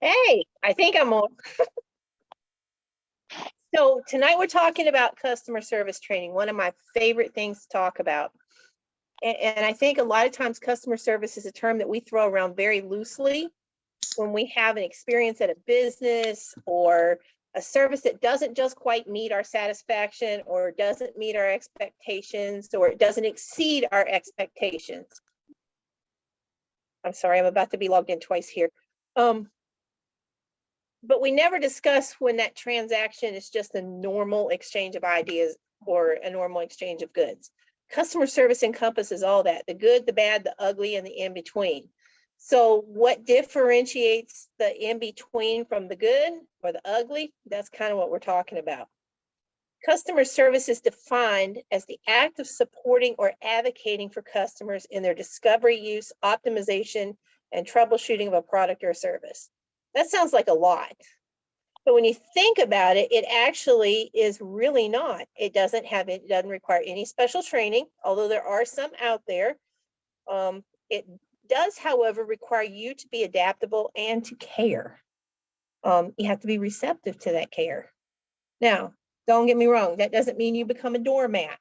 Hey, I think I'm on. So tonight we're talking about customer service training, one of my favorite things to talk about. And I think a lot of times customer service is a term that we throw around very loosely when we have an experience at a business or a service that doesn't just quite meet our satisfaction or doesn't meet our expectations or it doesn't exceed our expectations. I'm sorry, I'm about to be logged in twice here. But we never discuss when that transaction is just a normal exchange of ideas or a normal exchange of goods. Customer service encompasses all that, the good, the bad, the ugly, and the in-between. So what differentiates the in-between from the good or the ugly? That's kind of what we're talking about. Customer service is defined as the act of supporting or advocating for customers in their discovery, use, optimization, and troubleshooting of a product or service. That sounds like a lot. But when you think about it, it actually is really not. It doesn't require any special training, although there are some out there. It does, however, require you to be adaptable and to care. You have to be receptive to that care. Now, don't get me wrong, that doesn't mean you become a doormat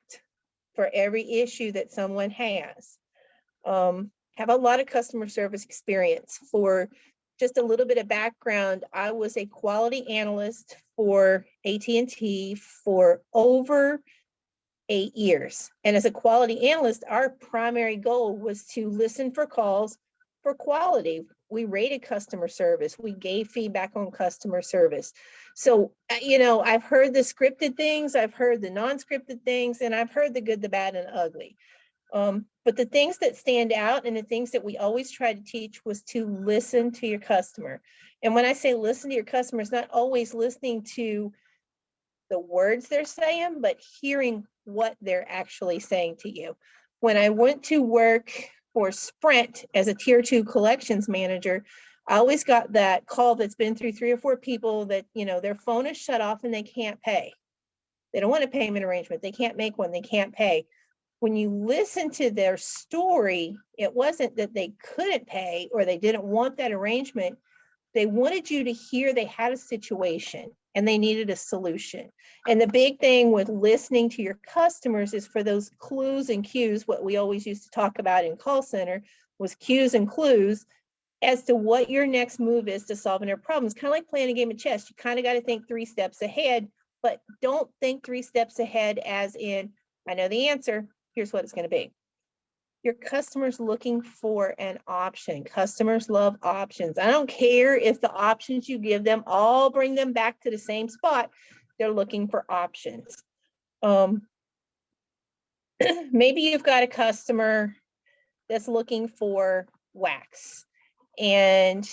for every issue that someone has. Have a lot of customer service experience. For just a little bit of background, I was a quality analyst for AT&T for over 8 years. And as a quality analyst, our primary goal was to listen for calls for quality. We rated customer service. We gave feedback on customer service. So, I've heard the scripted things, I've heard the non-scripted things, and I've heard the good, the bad, and ugly. But the things that stand out and the things that we always try to teach was to listen to your customer. And when I say listen to your customer, it's not always listening to the words they're saying, but hearing what they're actually saying to you. When I went to work for Sprint as a tier 2 collections manager, I always got that call that's been through 3 or 4 people that, their phone is shut off and they can't pay. They don't want a payment arrangement. They can't make one. They can't pay. When you listen to their story, it wasn't that they couldn't pay or they didn't want that arrangement. They wanted you to hear they had a situation and they needed a solution. And the big thing with listening to your customers is for those clues and cues, what we always used to talk about in call center was cues and clues as to what your next move is to solving their problems. Kind of like playing a game of chess. You kind of got to think 3 steps ahead, but don't think 3 steps ahead as in, I know the answer. Here's what it's going to be. Your customer's looking for an option. Customers love options. I don't care if the options you give them all bring them back to the same spot. They're looking for options. Maybe you've got a customer that's looking for wax, and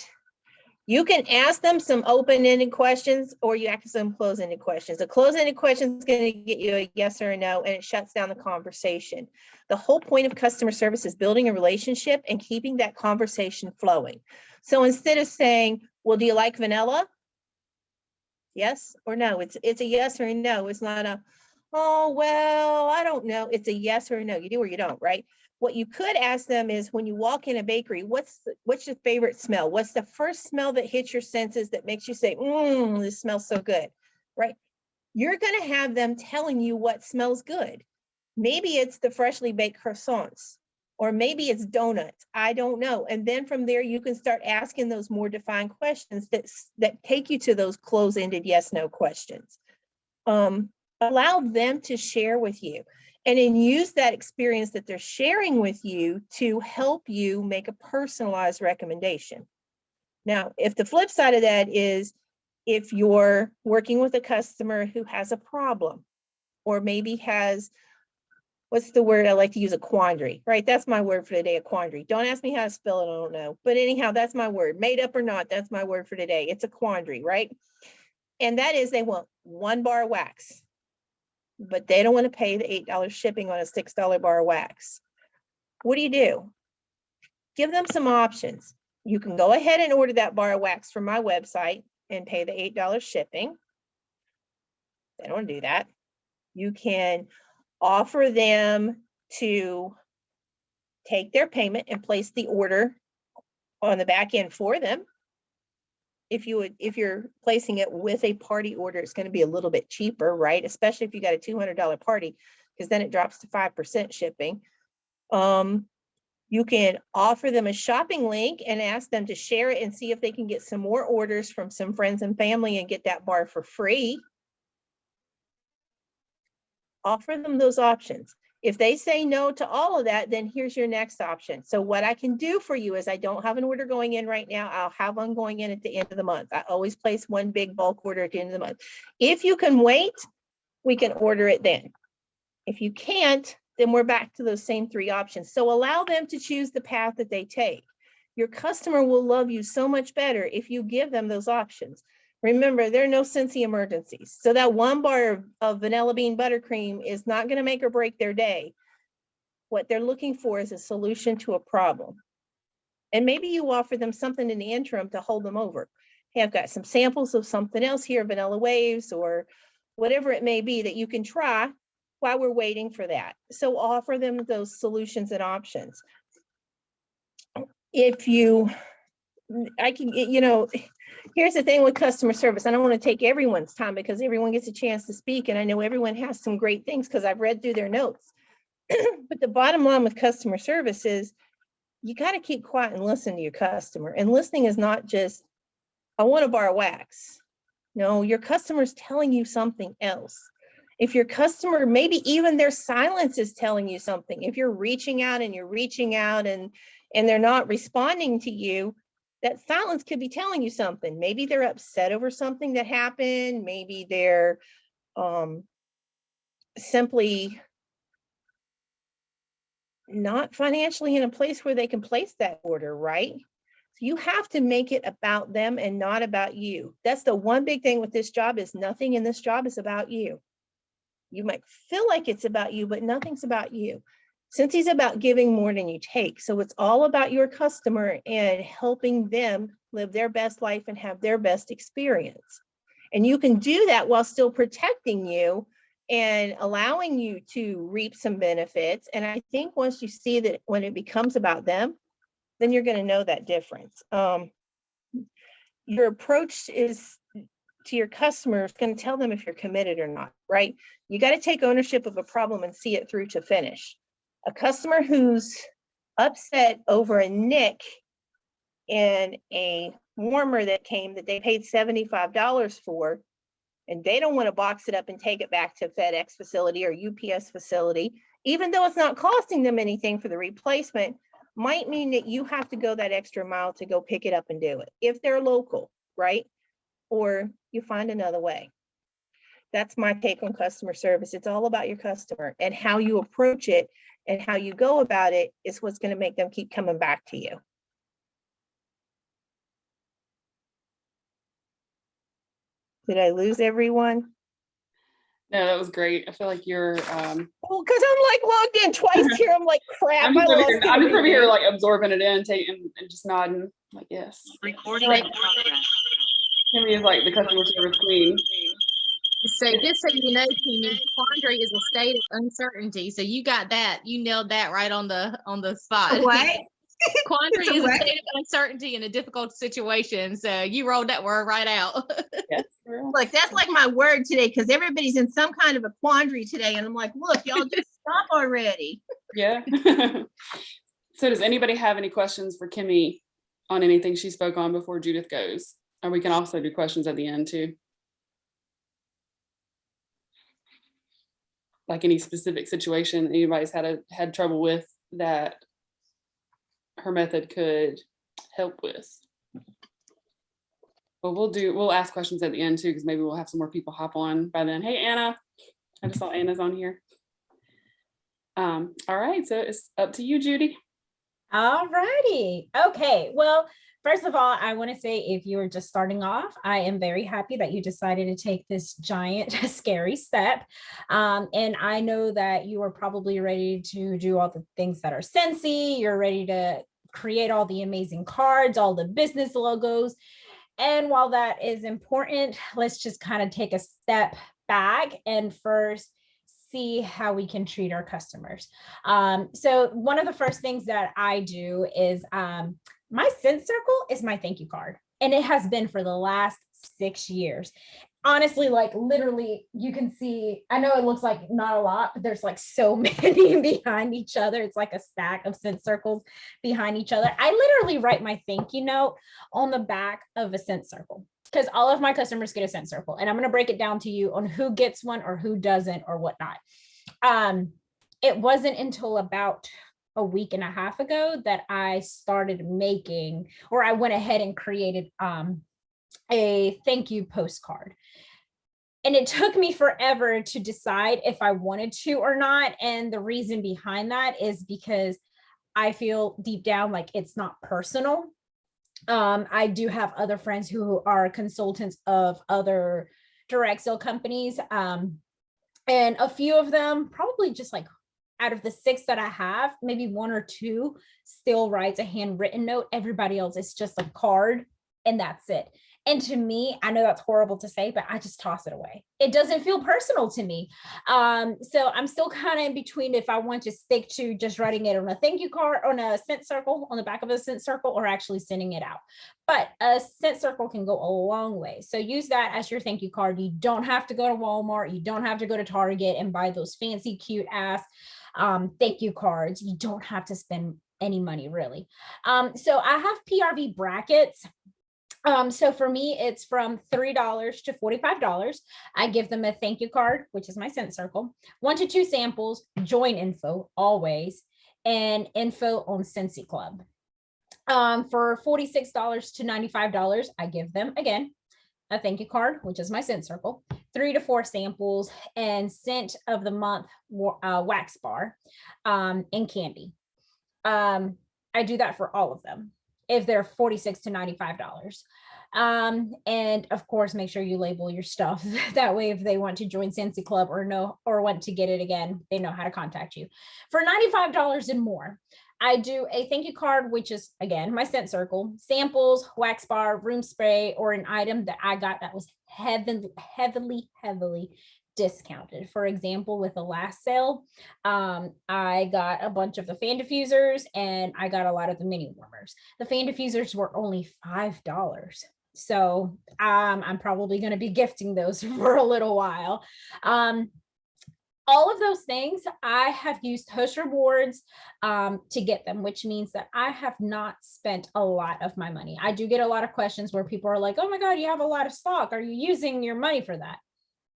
you can ask them some open-ended questions or you ask them closed-ended questions. A closed-ended question is going to get you a yes or a no, and it shuts down the conversation. The whole point of customer service is building a relationship and keeping that conversation flowing. So instead of saying, well, do you like vanilla? Yes or no? It's a yes or a no. It's not a, oh, well, I don't know. It's a yes or a no. You do or you don't, right? What you could ask them is, when you walk in a bakery, what's your favorite smell? What's the first smell that hits your senses that makes you say, this smells so good, right? You're going to have them telling you what smells good. Maybe it's the freshly baked croissants, or maybe it's donuts. I don't know. And then from there, you can start asking those more defined questions that take you to those close-ended yes/no questions. Allow them to share with you. And then use that experience that they're sharing with you to help you make a personalized recommendation. Now, if the flip side of that is if you're working with a customer who has a problem, or maybe has, what's the word I like to use, a quandary, right? That's my word for today, a quandary. Don't ask me how to spell it, I don't know. But anyhow, that's my word. Made up or not, that's my word for today. It's a quandary, right? And that is, they want 1 bar of wax, but they don't want to pay the $8 shipping on a $6 bar of wax. What do? Give them some options. You can go ahead and order that bar of wax from my website and pay the $8 shipping. They don't want to do that. You can offer them to take their payment and place the order on the back end for them. if you're placing it with a party order, it's going to be a little bit cheaper, right? Especially if you got a $200 party, because then it drops to 5% shipping. You can offer them a shopping link and ask them to share it and see if they can get some more orders from some friends and family and get that bar for free. Offer them those options. If they say no to all of that, then here's your next option. So what I can do for you is, I don't have an order going in right now. I'll have one going in at the end of the month. I always place one big bulk order at the end of the month. If you can wait, we can order it then. If you can't, then we're back to those same 3 options. So allow them to choose the path that they take. Your customer will love you so much better if you give them those options. Remember, there are no Scentsy emergencies. So that one bar of vanilla bean buttercream is not going to make or break their day. What they're looking for is a solution to a problem. And maybe you offer them something in the interim to hold them over. Hey, I've got some samples of something else here, vanilla waves or whatever it may be that you can try while we're waiting for that. So offer them those solutions and options. Here's the thing with customer service. I don't want to take everyone's time because everyone gets a chance to speak. And I know everyone has some great things because I've read through their notes. But the bottom line with customer service is you got to keep quiet and listen to your customer. And listening is not just, I want a bar of wax. No, your customer's telling you something else. If your customer, maybe even their silence is telling you something. If you're reaching out and they're not responding to you, that silence could be telling you something. Maybe they're upset over something that happened. Maybe they're simply not financially in a place where they can place that order, right? So you have to make it about them and not about you. That's the one big thing with this job, is nothing in this job is about you. You might feel like it's about you, but nothing's about you. Scentsy is about giving more than you take. So it's all about your customer and helping them live their best life and have their best experience. And you can do that while still protecting you and allowing you to reap some benefits. And I think once you see that when it becomes about them, then you're going to know that difference. Your approach is to your customers going to tell them if you're committed or not, right? You got to take ownership of a problem and see it through to finish. A customer who's upset over a nick in a warmer that came that they paid $75 for, and they don't want to box it up and take it back to FedEx facility or UPS facility, even though it's not costing them anything for the replacement, might mean that you have to go that extra mile to go pick it up and do it if they're local, right? Or you find another way. That's my take on customer service. It's all about your customer, and how you approach it and how you go about it is what's going to make them keep coming back to you. Did I lose everyone? No, that was great. I feel like you're well, because I'm like logged in twice here. I'm like, crap. I'm just over here like absorbing it in, taking and just nodding. Like, yes. Recording in progress. Kimmy is like the customer service queen. So just so you know, Kimmy, quandary is a state of uncertainty. So you got that. You nailed that right on the spot. What? Quandary is a state of uncertainty in a difficult situation. So you rolled that word right out. Yes. Look, that's like my word today, because everybody's in some kind of a quandary today. And I'm like, look, y'all just stop already. Yeah. So does anybody have any questions for Kimmy on anything she spoke on before Judith goes? Or we can also do questions at the end too. Like any specific situation anybody's had trouble with that her method could help with. But we'll ask questions at the end too, because maybe we'll have some more people hop on by then. Hey, Anna. I just saw Anna's on here. All right, so it's up to you, Judy. All righty. Okay. Well, first of all, I want to say, if you are just starting off, I am very happy that you decided to take this giant, scary step. And I know that you are probably ready to do all the things that are Scentsy. You're ready to create all the amazing cards, all the business logos. And while that is important, let's just kind of take a step back and first see how we can treat our customers. So one of the first things that I do is my Scent Circle is my thank you card. And it has been for the last 6 years. Honestly, like literally, you can see, I know it looks like not a lot, but there's like so many behind each other. It's like a stack of scent circles behind each other. I literally write my thank you note on the back of a scent circle because all of my customers get a scent circle. And I'm going to break it down to you on who gets one or who doesn't or whatnot. It wasn't until about a week and a half ago that I started making, or I went ahead and created a thank you postcard. And it took me forever to decide if I wanted to or not. And the reason behind that is because I feel deep down like it's not personal. I do have other friends who are consultants of other direct sale companies. And a few of them, probably just like out of the 6 that I have, maybe 1 or 2 still writes a handwritten note. Everybody else is just a card and that's it. And to me, I know that's horrible to say, but I just toss it away. It doesn't feel personal to me. So I'm still kind of in between if I want to stick to just writing it on a thank you card, on a scent circle, on the back of a scent circle, or actually sending it out. But a scent circle can go a long way. So use that as your thank you card. You don't have to go to Walmart. You don't have to go to Target and buy those fancy, cute ass thank you cards. You don't have to spend any money really. So I have PRV brackets. So for me, it's from $3 to $45. I give them a thank you card, which is my scent circle, 1 to 2 samples, join info always, and info on Scentsy Club. For $46 to $95, I give them again a thank you card, which is my scent circle, 3 to 4 samples, and scent of the month wax bar, and candy. I do that for all of them if they're $46 to $95. And of course, make sure you label your stuff. That way, if they want to join Scentsy Club or want to get it again, they know how to contact you. For $95 and more, I do a thank you card, which is again my scent circle, samples, wax bar, room spray, or an item that I got that was heavily discounted. For example, with the last sale, I got a bunch of the fan diffusers and I got a lot of the mini warmers. The fan diffusers were only $5. So I'm probably going to be gifting those for a little while. All of those things I have used host rewards to get them, which means that I have not spent a lot of my money. I do get a lot of questions where people are like, oh my God, you have a lot of stock. Are you using your money for that?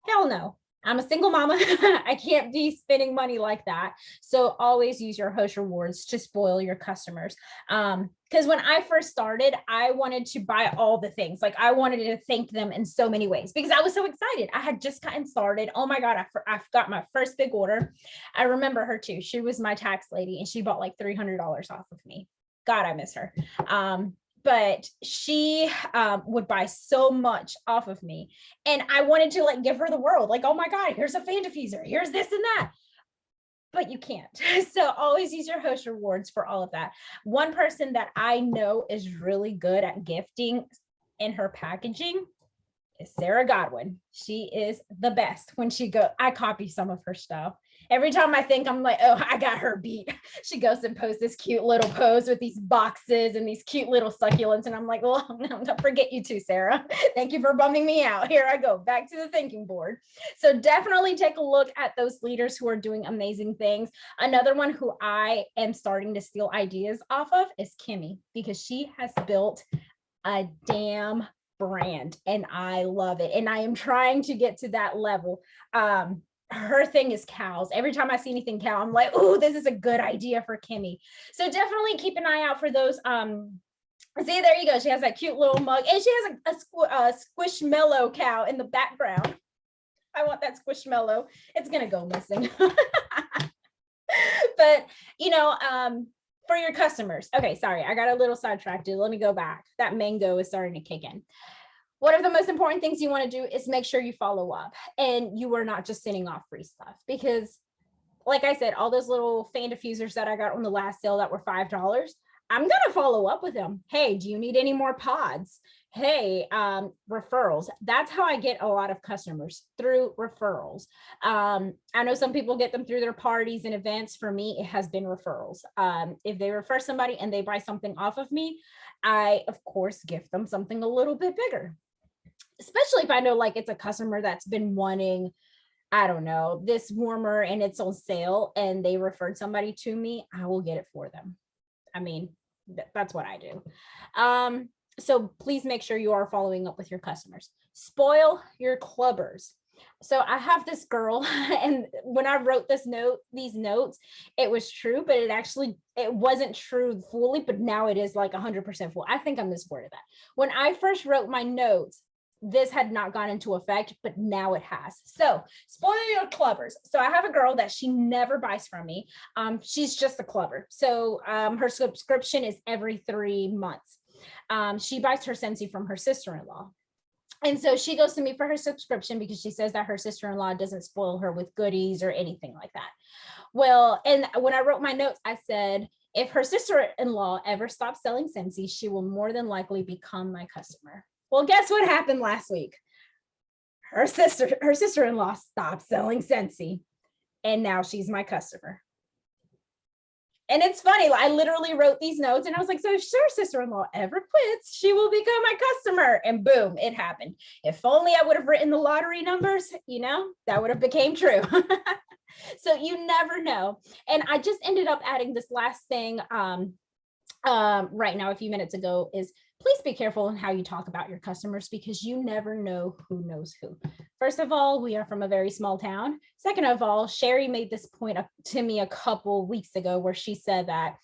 Hell no. I'm a single mama. I can't be spending money like that. So always use your host rewards to spoil your customers. Because when I first started, I wanted to buy all the things. Like I wanted to thank them in so many ways because I was so excited. I had just gotten started. Oh my God, I got my first big order. I remember her too. She was my tax lady and she bought like $300 off of me. God, I miss her. But she would buy so much off of me. And I wanted to like give her the world. Like, oh my God, here's a fan diffuser. Here's this and that. But you can't. So always use your host rewards for all of that. One person that I know is really good at gifting in her packaging is Sarah Godwin. She is the best when I copy some of her stuff. Every time I think I'm like, oh, I got her beat. She goes and posts this cute little pose with these boxes and these cute little succulents. And I'm like, well, no, don't forget you too, Sarah. Thank you for bumming me out. Here I go back to the thinking board. So definitely take a look at those leaders who are doing amazing things. Another one who I am starting to steal ideas off of is Kimmy, because she has built a damn brand and I love it. And I am trying to get to that level. Her thing is cows. Every time I see anything cow, I'm like, oh, this is a good idea for Kimmy. So definitely keep an eye out for those. See, there you go. She has that cute little mug and she has a squishmallow cow in the background. I want that squishmallow. It's going to go missing. But, for your customers. Okay, sorry, I got a little sidetracked. Let me go back. That mango is starting to kick in. One of the most important things you want to do is make sure you follow up and you are not just sending off free stuff, because like I said, all those little fan diffusers that I got on the last sale that were $5, I'm going to follow up with them. Hey, do you need any more pods? Hey, referrals. That's how I get a lot of customers, through referrals. I know some people get them through their parties and events. For me, it has been referrals. If they refer somebody and they buy something off of me, I, of course, gift them something a little bit bigger, especially if I know like it's a customer that's been wanting, I don't know, this warmer and it's on sale and they referred somebody to me, I will get it for them. I mean, that's what I do. So please make sure you are following up with your customers. Spoil your clubbers. So I have this girl, and when I wrote these notes, it was true, but it wasn't true fully, but now it is like 100% full. I think I'm misworded that. When I first wrote my notes, this had not gone into effect, but now it has. So spoil your clubbers. So I have a girl that she never buys from me. She's just a clubber. So her subscription is every 3 months. She buys her Scentsy from her sister-in-law. And so she goes to me for her subscription because she says that her sister-in-law doesn't spoil her with goodies or anything like that. Well, and when I wrote my notes, I said, if her sister-in-law ever stops selling Scentsy, she will more than likely become my customer. Well, guess what happened last week? Her sister-in-law stopped selling Scentsy, and now she's my customer. And it's funny, I literally wrote these notes and I was like, so if her sister-in-law ever quits, she will become my customer. And boom, it happened. If only I would have written the lottery numbers, that would have became true. So you never know. And I just ended up adding this last thing right now, a few minutes ago, is please be careful in how you talk about your customers, because you never know who knows who. First of all, we are from a very small town. Second of all, Sherry made this point up to me a couple weeks ago where she said that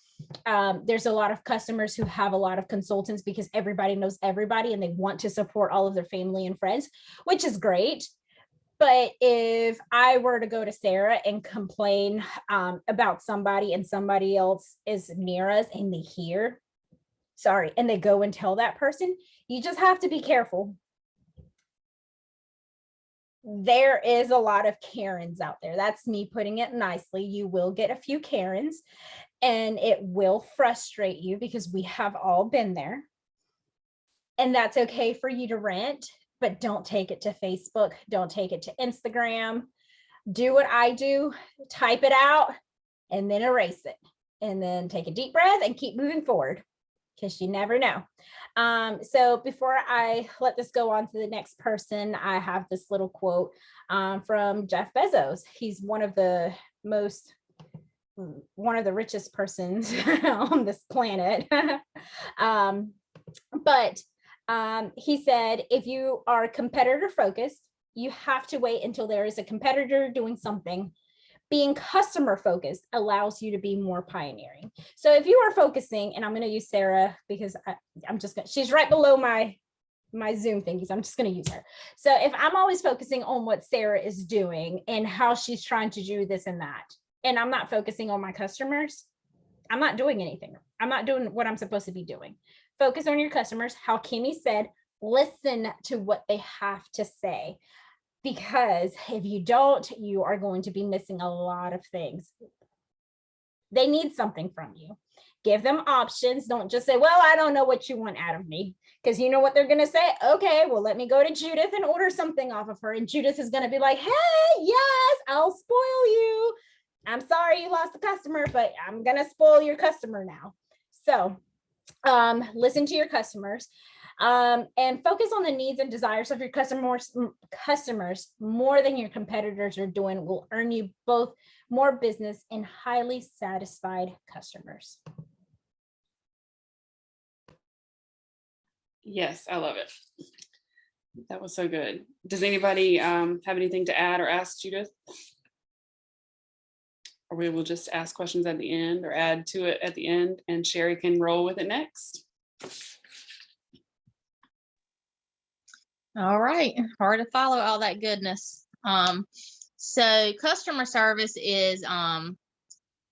there's a lot of customers who have a lot of consultants because everybody knows everybody and they want to support all of their family and friends, which is great. But if I were to go to Sarah and complain about somebody and somebody else is near us and and they go and tell that person, you just have to be careful. There is a lot of Karens out there. That's me putting it nicely. You will get a few Karens and it will frustrate you because we have all been there. And that's okay for you to rant, but don't take it to Facebook. Don't take it to Instagram. Do what I do, type it out and then erase it. And then take a deep breath and keep moving forward, because you never know. So before I let this go on to the next person, I have this little quote from Jeff Bezos. He's one of the richest persons on this planet. But he said, if you are competitor focused, you have to wait until there is a competitor doing something. Being customer focused allows you to be more pioneering. So if you are focusing, and I'm going to use Sarah because she's right below my Zoom thingies. I'm just going to use her. So if I'm always focusing on what Sarah is doing and how she's trying to do this and that, and I'm not focusing on my customers, I'm not doing anything. I'm not doing what I'm supposed to be doing. Focus on your customers. How Kimmy said, listen to what they have to say. Because if you don't, you are going to be missing a lot of things. They need something from you. Give them options. Don't just say, well, I don't know what you want out of me. Because you know what they're going to say? Okay, well, let me go to Judith and order something off of her. And Judith is going to be like, hey, yes, I'll spoil you. I'm sorry you lost a customer, but I'm going to spoil your customer now. So listen to your customers. And focus on the needs and desires of your customers more than your competitors are doing will earn you both more business and highly satisfied customers. Yes, I love it. That was so good. Does anybody have anything to add or ask Judith? Or we will just ask questions at the end or add to it at the end, and Sherry can roll with it next. All right, hard to follow all that goodness. So customer service is,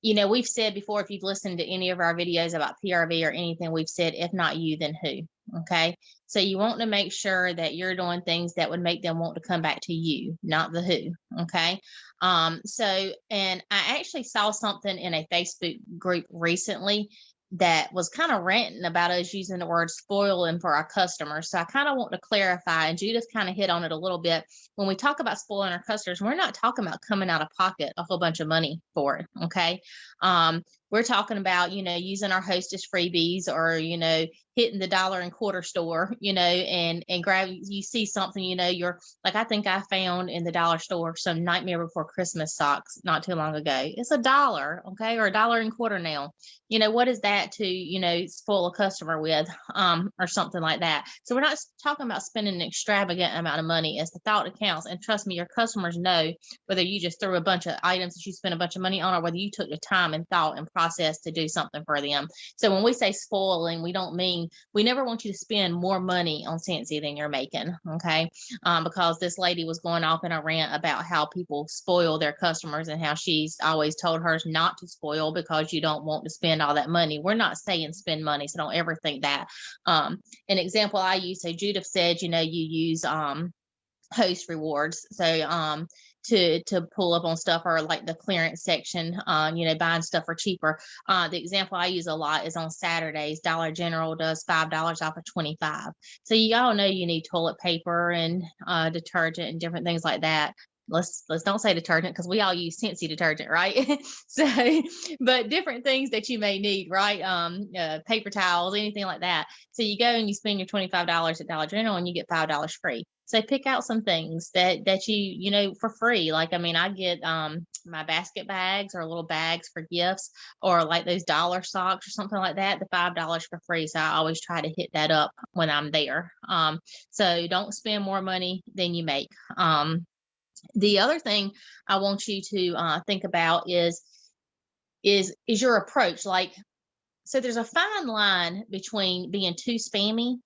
we've said before, if you've listened to any of our videos about PRV or anything, we've said, if not you, then who? Okay, so you want to make sure that you're doing things that would make them want to come back to you, not the who. Okay, and I actually saw something in a Facebook group recently that was kind of ranting about us using the word spoiling for our customers. So I kind of want to clarify, and Judith kind of hit on it a little bit. When we talk about spoiling our customers, we're not talking about coming out of pocket a whole bunch of money for it. Okay. We're talking about, using our hostess freebies, or, hitting the $1.25 store, and grab, you see something, you're like, I think I found in the dollar store some Nightmare Before Christmas socks not too long ago. It's $1, okay, or $1.25 now. What is that to, spoil a customer with, or something like that. So we're not talking about spending an extravagant amount of money. It's the thought that counts. And trust me, your customers know whether you just threw a bunch of items that you spent a bunch of money on, or whether you took the time and thought and process to do something for them. So when we say spoiling, we don't mean, we never want you to spend more money on Scentsy than you're making, okay? Because this lady was going off in a rant about how people spoil their customers, and how she's always told hers not to spoil because you don't want to spend all that money. We're not saying spend money, so don't ever think that. An example I use, so Judith said, you use host rewards. So to pull up on stuff, or like the clearance section, buying stuff for cheaper. The example I use a lot is on Saturdays, Dollar General does $5 off of 25. So you all know you need toilet paper and detergent and different things like that. Let's don't say detergent, because we all use Scentsy detergent, right? So, but different things that you may need, right? Paper towels, anything like that. So you go and you spend your $25 at Dollar General and you get $5 free. So pick out some things that you for free. Like, I get my basket bags, or little bags for gifts, or like those dollar socks or something like that, the $5 for free. So I always try to hit that up when I'm there. So don't spend more money than you make. The other thing I want you to think about is your approach. Like, so there's a fine line between being too spammy,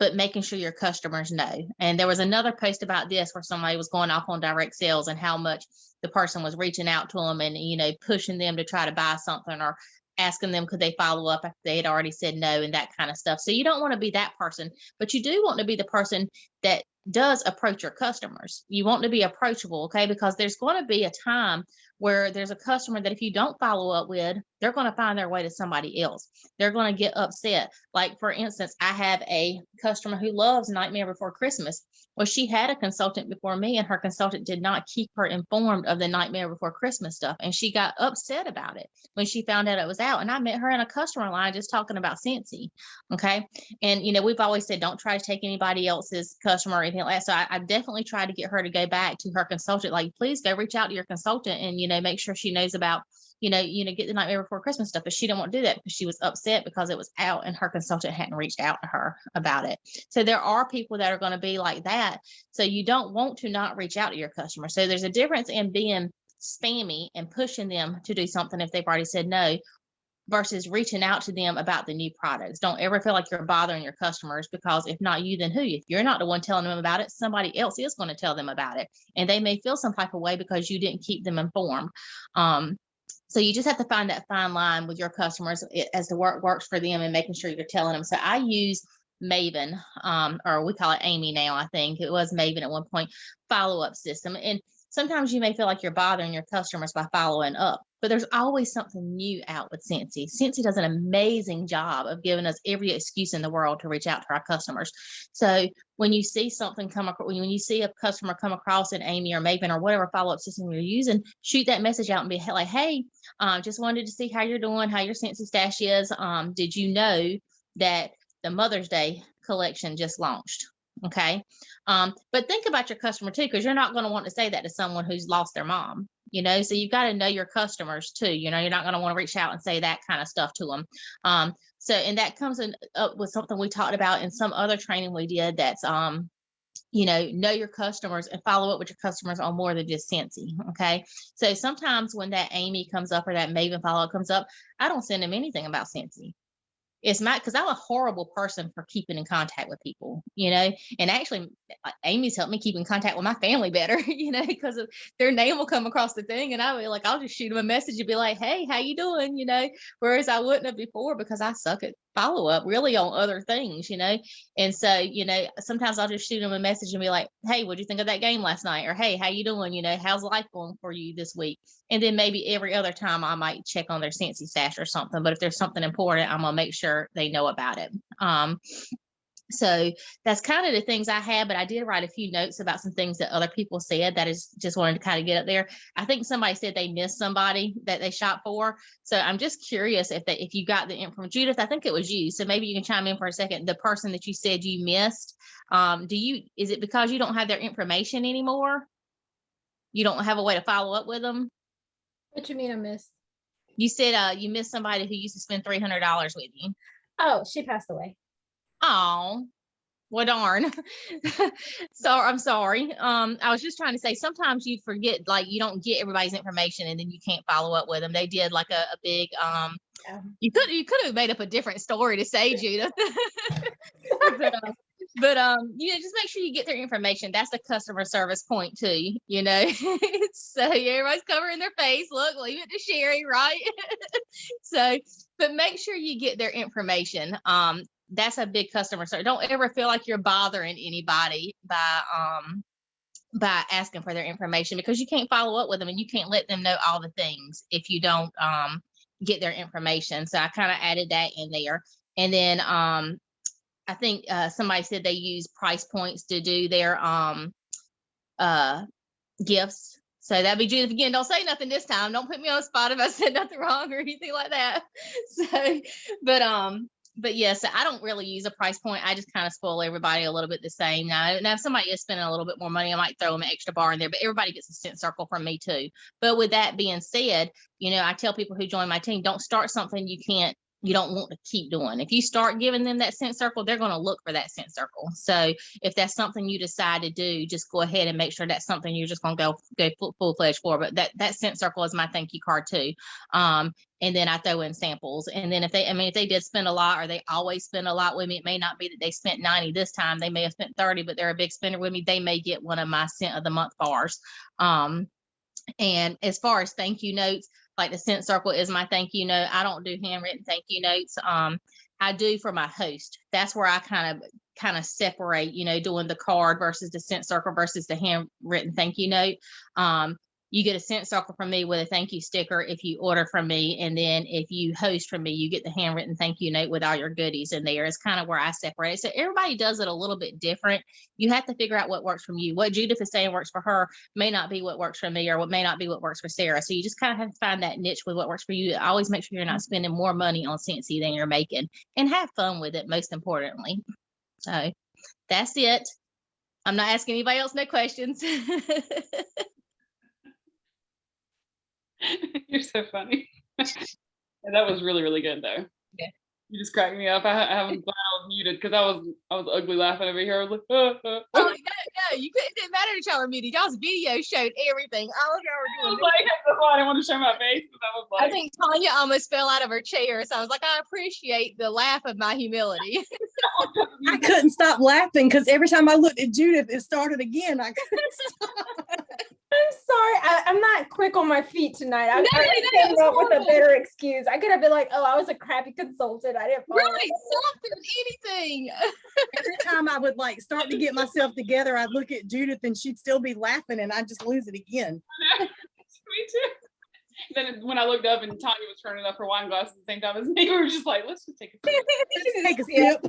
but making sure your customers know. And there was another post about this where somebody was going off on direct sales and how much the person was reaching out to them and, pushing them to try to buy something, or asking them, could they follow up after they had already said no, and that kind of stuff. So you don't want to be that person, but you do want to be the person that does approach your customers. You want to be approachable, okay? Because there's going to be a time where there's a customer that if you don't follow up with, they're going to find their way to somebody else. They're going to get upset. Like, for instance, I have a customer who loves Nightmare Before Christmas. Well, she had a consultant before me, and her consultant did not keep her informed of the Nightmare Before Christmas stuff. And she got upset about it when she found out it was out. And I met her in a customer line just talking about Scentsy. Okay. And, we've always said, don't try to take anybody else's customer or anything like that. So I definitely try to get her to go back to her consultant. Like, please go reach out to your consultant and, make sure she knows about, get the Nightmare Before Christmas stuff. But she didn't want to do that because she was upset because it was out and her consultant hadn't reached out to her about it. So there are people that are going to be like that. So you don't want to not reach out to your customer. So there's a difference in being spammy and pushing them to do something if they've already said no, versus reaching out to them about the new products. Don't ever feel like you're bothering your customers, because if not you, then who? If you're not the one telling them about it, somebody else is going to tell them about it. And they may feel some type of way because you didn't keep them informed. So you just have to find that fine line with your customers as the work works for them, and making sure you're telling them. So I use Maven, or we call it Amy now. I think it was Maven at one point, follow-up system. And sometimes you may feel like you're bothering your customers by following up, but there's always something new out with Scentsy. Scentsy does an amazing job of giving us every excuse in the world to reach out to our customers. So when you see something when you see a customer come across an Amy or Maven or whatever follow-up system you're using, shoot that message out and be like, hey, just wanted to see how you're doing, how your Scentsy stash is. Did you know that the Mother's Day collection just launched? Okay. But think about your customer too, because you're not going to want to say that to someone who's lost their mom, so you've got to know your customers too. You're not going to want to reach out and say that kind of stuff to them. So, and that comes up with something we talked about in some other training we did. That's, know your customers and follow up with your customers on more than just Scentsy. Okay. So sometimes when that Amy comes up or that Maven follow up comes up, I don't send them anything about Scentsy. It's because I'm a horrible person for keeping in contact with people, and actually Amy's helped me keep in contact with my family better, because of their name will come across the thing and I'll be like, I'll just shoot them a message and be like, hey, how you doing? Whereas I wouldn't have before because I suck at follow up really on other things, and so, sometimes I'll just shoot them a message and be like, hey, what'd you think of that game last night? Or, hey, how you doing? How's life going for you this week? And then maybe every other time I might check on their Scentsy stash or something. But if there's something important, I'm gonna make sure they know about it. So that's kind of the things I had, but I did write a few notes about some things that other people said that is just wanted to kind of get up there. I think somebody said they missed somebody that they shot for. So I'm just curious if you got the info from Judith, I think it was you. So maybe you can chime in for a second. The person that you said you missed, is it because you don't have their information anymore? You don't have a way to follow up with them? What you mean I missed? You said you missed somebody who used to spend $300 with you. Oh, she passed away. Oh, well, darn. So I'm sorry. I was just trying to say sometimes you forget, like you don't get everybody's information and then you can't follow up with them. They did like a big you could have made up a different story to say, Judith. but just make sure you get their information. That's the customer service point too, So everybody's covering their face. Look, leave it to Sherry, right? So, but make sure you get their information. That's a big customer service. Don't ever feel like you're bothering anybody by asking for their information, because you can't follow up with them and you can't let them know all the things if you don't get their information. So I kind of added that in there. And then I think somebody said they use price points to do their gifts. So that'd be Judith again. Don't say nothing this time. Don't put me on the spot if I said nothing wrong or anything like that. So, but yes, I don't really use a price point. I just kind of spoil everybody a little bit the same. Now if somebody is spending a little bit more money, I might throw them an extra bar in there, but everybody gets a scent circle from me too. But with that being said, I tell people who join my team, don't start something you don't want to keep doing. If you start giving them that scent circle, they're going to look for that scent circle. So if that's something you decide to do, just go ahead and make sure that's something you're just going to go full-fledged for. But that scent circle is my thank you card too. And then I throw in samples. And then if they did spend a lot, or they always spend a lot with me, it may not be that they spent 90 this time. They may have spent 30, but they're a big spender with me. They may get one of my scent of the month bars. And as far as thank you notes, like the scent circle is my thank you note. I don't do handwritten thank you notes. I do for my host. That's where I kind of separate, doing the card versus the scent circle versus the handwritten thank you note. You get a scent circle from me with a thank you sticker if you order from me. And then if you host from me, you get the handwritten thank you note with all your goodies in there. It's kind of where I separate. So everybody does it a little bit different. You have to figure out what works from you. What Judith is saying works for her may not be what works for me, or what may not be what works for Sarah. So you just kind of have to find that niche with what works for you. Always make sure you're not spending more money on Scentsy than you're making, and have fun with it, most importantly. So that's it. I'm not asking anybody else no questions. You're so funny. That was really, really good though. Yeah. You just cracked me up. I was glad I was muted because I was ugly laughing over here. I was like, Oh no, you couldn't. It didn't matter that y'all were muted. Y'all's video showed everything. All y'all were doing. That's why I didn't want to show my face. I think Tanya almost fell out of her chair. So I was like, I appreciate the laugh of my humility. I couldn't stop laughing because every time I looked at Judith, it started again. I couldn't stop. I'm sorry. I'm not quick on my feet tonight. I came up with a horrible. better excuse. I could have been like, oh, I was a crappy consultant. I didn't follow Right, something, anything. Every time I would start to get myself together, I'd look at Judith and she'd still be laughing and I'd just lose it again. Me too. Then when I looked up and Tanya was turning up her wine glass at the same time as me, we were just like, let's just take a sip. Let's take a sip.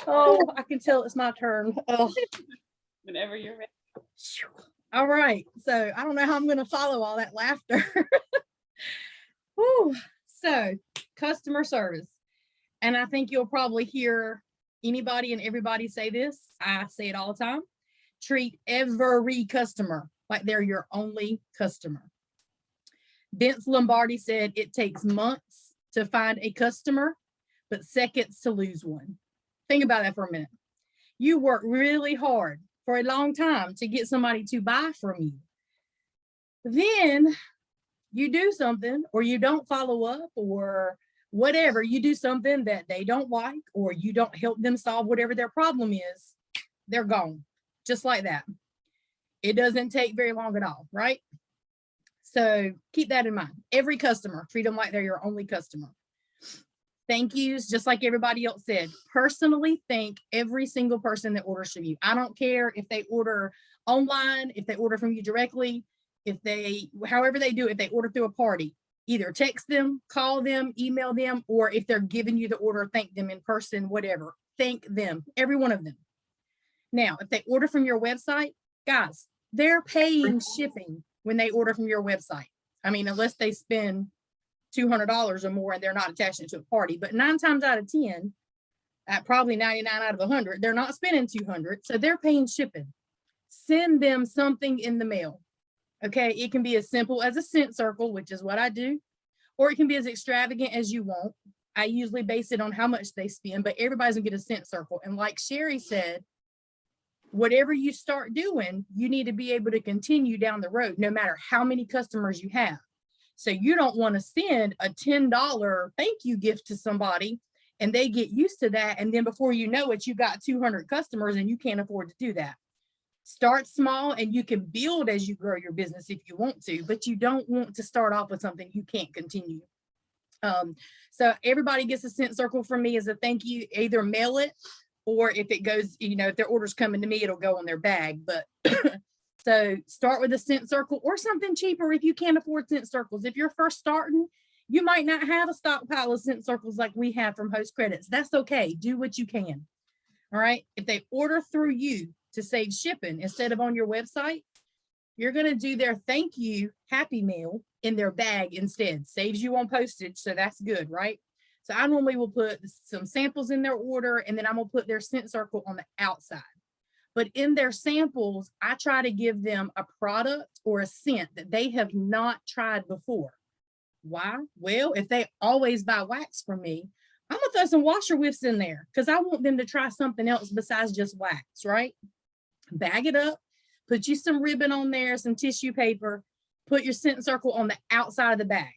Oh, I can tell it's my turn. Oh. Whenever you're ready. All right. So I don't know how I'm going to follow all that laughter. Whew. So customer service. And I think you'll probably hear anybody and everybody say this. I say it all the time. Treat every customer like they're your only customer. Vince Lombardi said it takes months to find a customer, but seconds to lose one. Think about that for a minute. You work really hard for a long time to get somebody to buy from you. Then you do something, or you don't follow up, or whatever, you do something that they don't like, or you don't help them solve whatever their problem is, they're gone. Just like that. It doesn't take very long at all, right? So keep that in mind. Every customer, treat them like they're your only customer. Thank yous, just like everybody else said. Personally, thank every single person that orders from you. I don't care if they order online, if they order from you directly, if they, however they do it, if they order through a party, either text them, call them, email them, or if they're giving you the order, thank them in person, whatever. Thank them, every one of them. Now, if they order from your website, guys, they're paying shipping when they order from your website. I mean, unless they spend $200 or more and they're not attaching it to a party, but 9 times out of 10, at probably 99 out of 100, they're not spending 200, so they're paying shipping. Send them something in the mail. Okay, it can be as simple as a cent circle, which is what I do, or it can be as extravagant as you want. I usually base it on how much they spend, but everybody's gonna get a cent circle. And like Sherry said, whatever you start doing, you need to be able to continue down the road, no matter how many customers you have. So you don't want to send a $10 thank you gift to somebody and they get used to that. And then before you know it, you got 200 customers and you can't afford to do that. Start small and you can build as you grow your business if you want to, but you don't want to start off with something you can't continue. So everybody gets a cent circle from me as a thank you. Either mail it, or if it goes, you know, if their order's coming to me, it'll go on their bag. But so start with a cent circle or something cheaper if you can't afford cent circles. If you're first starting, you might not have a stockpile of cent circles like we have from Host Credits. That's okay. Do what you can. All right. If they order through you to save shipping instead of on your website, you're going to do their thank you happy meal in their bag instead. Saves you on postage. So that's good, right? So I normally will put some samples in their order, and then I'm gonna put their cent circle on the outside. But in their samples, I try to give them a product or a scent that they have not tried before. Why? Well, if they always buy wax from me, I'm gonna throw some washer whiffs in there because I want them to try something else besides just wax, right? Bag it up, put you some ribbon on there, some tissue paper, put your scent circle on the outside of the bag.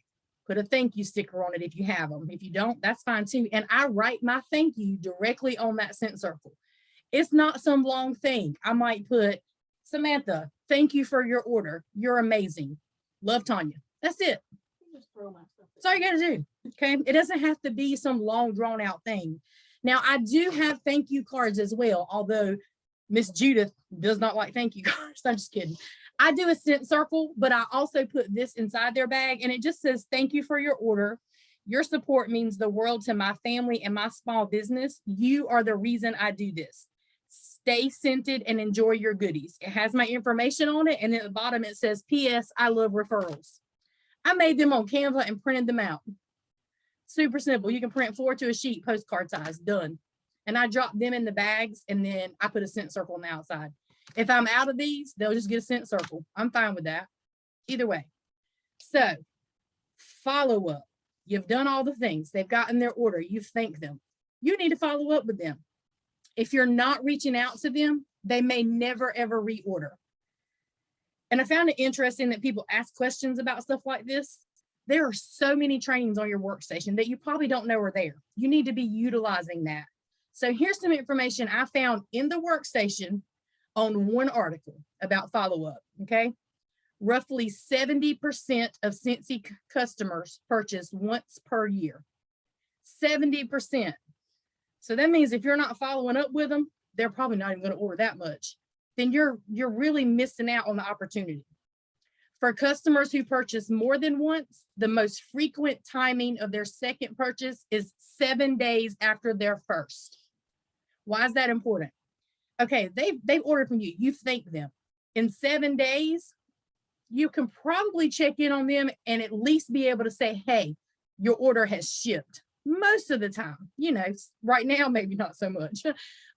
Put a thank you sticker on it if you have them. If you don't, that's fine too. And I write my thank you directly on that scent circle. It's not some long thing. I might put, Samantha, thank you for your order. You're amazing. Love, Tanya. That's it. That's all you got to do. Okay. It doesn't have to be some long drawn out thing. Now, I do have thank you cards as well, although Miss Judith does not like thank you cards. I'm just kidding. I do a cent circle, but I also put this inside their bag and it just says, thank you for your order. Your support means the world to my family and my small business. You are the reason I do this. Stay scented and enjoy your goodies. It has my information on it. And at the bottom, it says, P.S. I love referrals. I made them on Canva and printed them out. Super simple. You can print 4 to a sheet, postcard size, done. And I drop them in the bags and then I put a cent circle on the outside. If I'm out of these, they'll just get a cent circle. I'm fine with that. Either way. So follow up. You've done all the things. They've gotten their order. You've thanked them. You need to follow up with them. If you're not reaching out to them, they may never, ever reorder. And I found it interesting that people ask questions about stuff like this. There are so many trainings on your workstation that you probably don't know are there. You need to be utilizing that. So here's some information I found in the workstation on one article about follow-up, okay? Roughly 70% of Scentsy customers purchase once per year. 70%. So that means if you're not following up with them, they're probably not even going to order that much. Then you're really missing out on the opportunity. For customers who purchase more than once, the most frequent timing of their second purchase is 7 days after their first. Why is that important? Okay, they've ordered from you. You thank them. In 7 days, you can probably check in on them and at least be able to say, hey, your order has shipped. Most of the time, you know, right now, maybe not so much,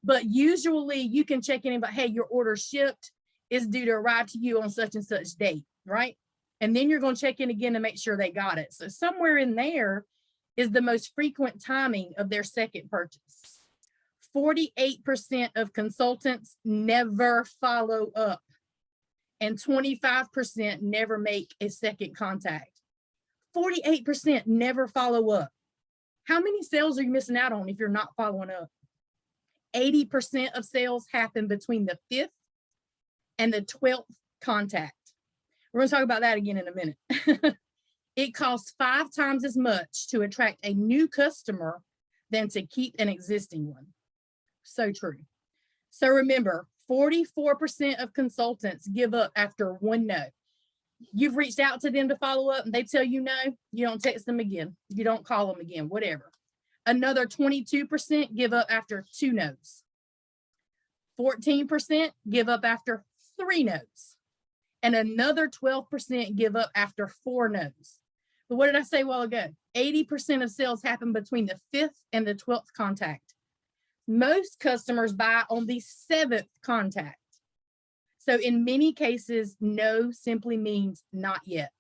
but usually you can check in about, hey, your order shipped, is due to arrive to you on such and such date, right? And then you're going to check in again to make sure they got it. So somewhere in there is the most frequent timing of their second purchase. 48% of consultants never follow up and 25% never make a second contact. 48% never follow up. How many sales are you missing out on if you're not following up? 80% of sales happen between the 5th and the 12th contact. We're going to talk about that again in a minute. It costs 5 times as much to attract a new customer than to keep an existing one. So true. So remember, 44% of consultants give up after one no. You've reached out to them to follow up and they tell you no, you don't text them again. You don't call them again, whatever. Another 22% give up after 2 no's. 14% give up after 3 no's. And another 12% give up after 4 no's. But what did I say a while ago? 80% of sales happen between the 5th and the 12th contact. Most customers buy on the 7th contact. So in many cases, no simply means not yet.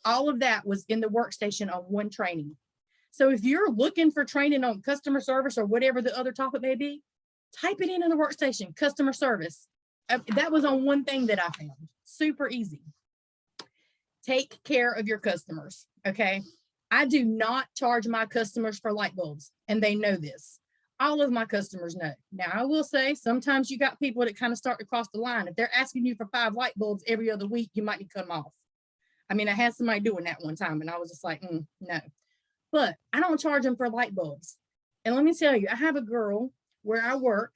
All of that was in the workstation on one training. So if you're looking for training on customer service or whatever the other topic may be, type it in the workstation, customer service. That was on one thing that I found. Super easy. Take care of your customers, okay? I do not charge my customers for light bulbs, and they know this. All of my customers know. Now, I will say sometimes you got people that kind of start to cross the line. If they're asking you for 5 light bulbs every other week, you might need to cut them off. I mean, I had somebody doing that one time, and I was just like, no. But I don't charge them for light bulbs. And let me tell you, I have a girl where I work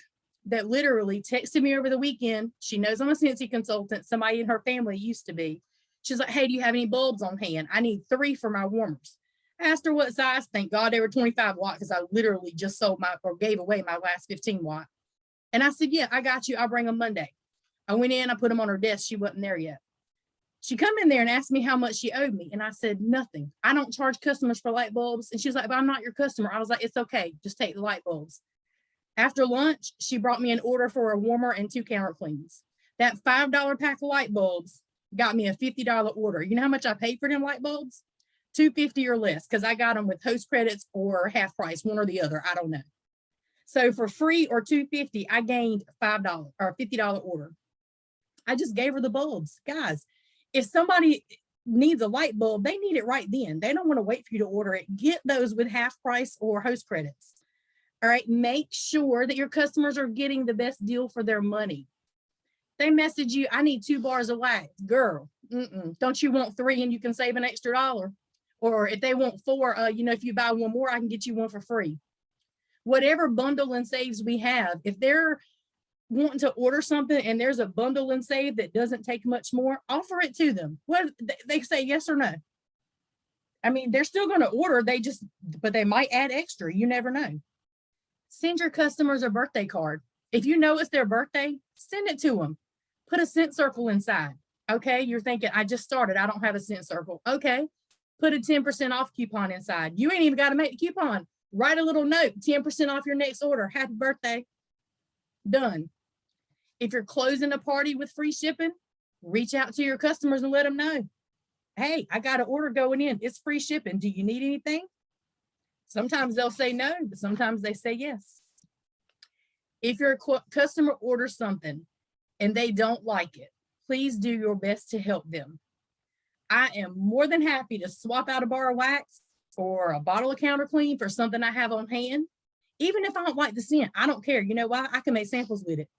that literally texted me over the weekend. She knows I'm a Scentsy consultant. Somebody in her family used to be. She's like, hey, do you have any bulbs on hand? I need 3 for my warmers. I asked her what size. Thank God they were 25 watt because I literally just sold or gave away my last 15 watt. And I said, yeah, I got you. I'll bring them Monday. I went in, I put them on her desk. She wasn't there yet. She come in there and asked me how much she owed me. And I said, nothing. I don't charge customers for light bulbs. And she was like, but I'm not your customer. I was like, it's okay. Just take the light bulbs. After lunch, she brought me an order for a warmer and 2 counter cleans. That $5 pack of light bulbs got me a $50 order. You know how much I paid for them light bulbs? $2.50 or less, because I got them with host credits or half price, one or the other. I don't know. So for free or $2.50, I gained $5 or $50 order. I just gave her the bulbs. Guys, if somebody needs a light bulb, they need it right then. They don't want to wait for you to order it. Get those with half price or host credits. All right. Make sure that your customers are getting the best deal for their money. They message you, I need 2 bars of wax. Girl, don't you want 3 and you can save an extra $1? Or if they want 4, if you buy 1 more, I can get you 1 for free. Whatever bundle and saves we have, if they're wanting to order something and there's a bundle and save that doesn't take much more, offer it to them. What they say, yes or no? I mean, they're still going to order. But they might add extra. You never know. Send your customers a birthday card. If you know it's their birthday, send it to them. Put a scent circle inside. Okay, you're thinking, I just started. I don't have a scent circle. Okay, put a 10% off coupon inside. You ain't even got to make the coupon. Write a little note, 10% off your next order. Happy birthday. Done. If you're closing a party with free shipping, reach out to your customers and let them know. Hey, I got an order going in. It's free shipping. Do you need anything? Sometimes they'll say no, but sometimes they say yes. If your customer orders something and they don't like it, please do your best to help them. I am more than happy to swap out a bar of wax or a bottle of counter clean for something I have on hand. Even if I don't like the scent, I don't care. You know why? I can make samples with it.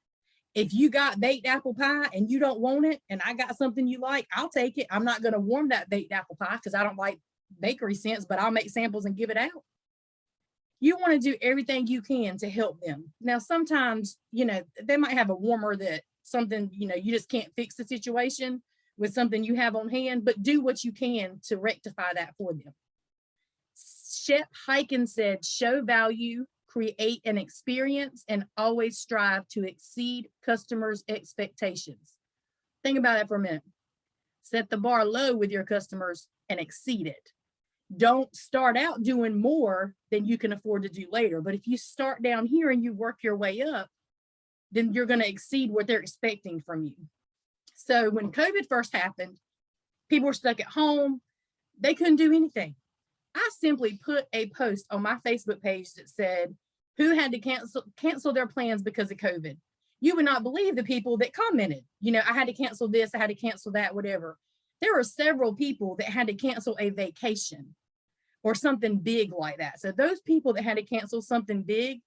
If you got baked apple pie and you don't want it and I got something you like, I'll take it. I'm not going to warm that baked apple pie because I don't like bakery scents, but I'll make samples and give it out. You want to do everything you can to help them. Now, sometimes, they might have a warmer that something, you just can't fix the situation with something you have on hand, but do what you can to rectify that for them. Shep Hyken said, show value, create an experience, and always strive to exceed customers' expectations. Think about that for a minute. Set the bar low with your customers and exceed it. Don't start out doing more than you can afford to do later. But if you start down here and you work your way up, then you're going to exceed what they're expecting from you. So when COVID first happened, people were stuck at home. They couldn't do anything. I simply put a post on my Facebook page that said, who had to cancel their plans because of COVID? You would not believe the people that commented. I had to cancel this, I had to cancel that, whatever. There were several people that had to cancel a vacation. or something big like that. So those people that had to cancel something big,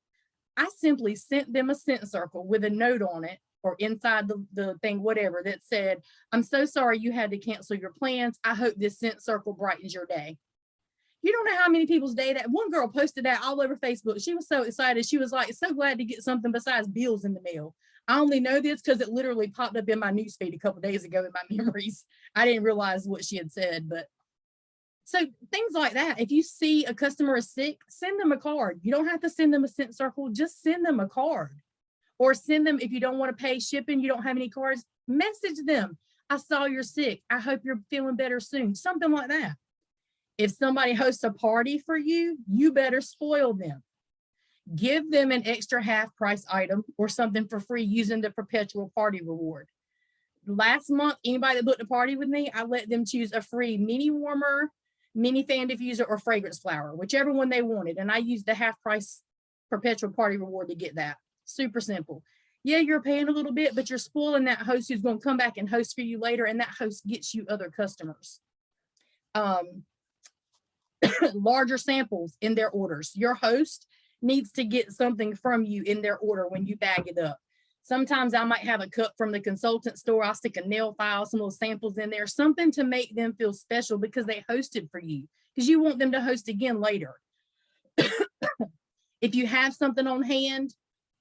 I simply sent them a sent circle with a note on it or inside the thing, whatever, that said, I'm so sorry you had to cancel your plans. I hope this sent circle brightens your day. You don't know how many people's day that one girl posted that all over Facebook. She was so excited. She was like, so glad to get something besides bills in the mail. I only know this because it literally popped up in my newsfeed a couple of days ago in my memories. I didn't realize what she had said, but so things like that. If you see a customer is sick, send them a card. You don't have to send them a sent circle, just send them a card. Or send them, if you don't want to pay shipping, you don't have any cards, message them. I saw you're sick. I hope you're feeling better soon. Something like that. If somebody hosts a party for you, you better spoil them. Give them an extra half price item or something for free using the perpetual party reward. Last month, anybody that booked a party with me, I let them choose a free mini warmer, mini fan diffuser, or fragrance flower, whichever one they wanted. And I used the half price perpetual party reward to get that. Super simple. Yeah, you're paying a little bit, but you're spoiling that host who's going to come back and host for you later. And that host gets you other customers. Larger samples in their orders. Your host needs to get something from you in their order when you bag it up. Sometimes I might have a cup from the consultant store. I'll stick a nail file, some little samples in there, something to make them feel special because they hosted for you, because you want them to host again later. If you have something on hand,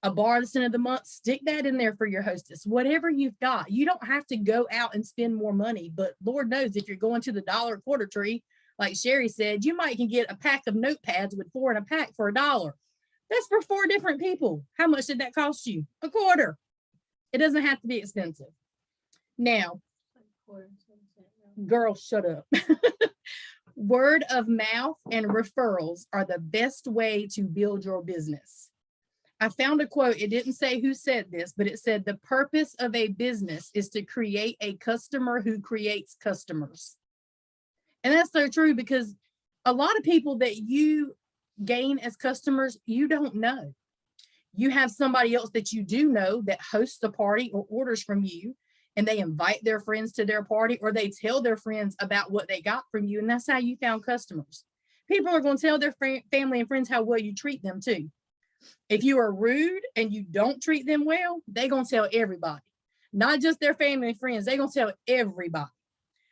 a bar at the end of the month, stick that in there for your hostess. Whatever you've got, you don't have to go out and spend more money, but Lord knows if you're going to the dollar quarter tree, like Sherry said, you might can get a pack of notepads with 4 in a pack for $1. That's for 4 different people. How much did that cost you? A quarter. It doesn't have to be expensive. Now, girl, shut up. Word of mouth and referrals are the best way to build your business. I found a quote. It didn't say who said this, but it said the purpose of a business is to create a customer who creates customers. And that's so true, because a lot of people that you gain as customers, you don't know. You have somebody else that you do know that hosts a party or orders from you, and they invite their friends to their party, or they tell their friends about what they got from you. And that's how you found customers. People are going to tell their family and friends how well you treat them too. If you are rude and you don't treat them well, they're going to tell everybody, not just their family and friends. They're going to tell everybody.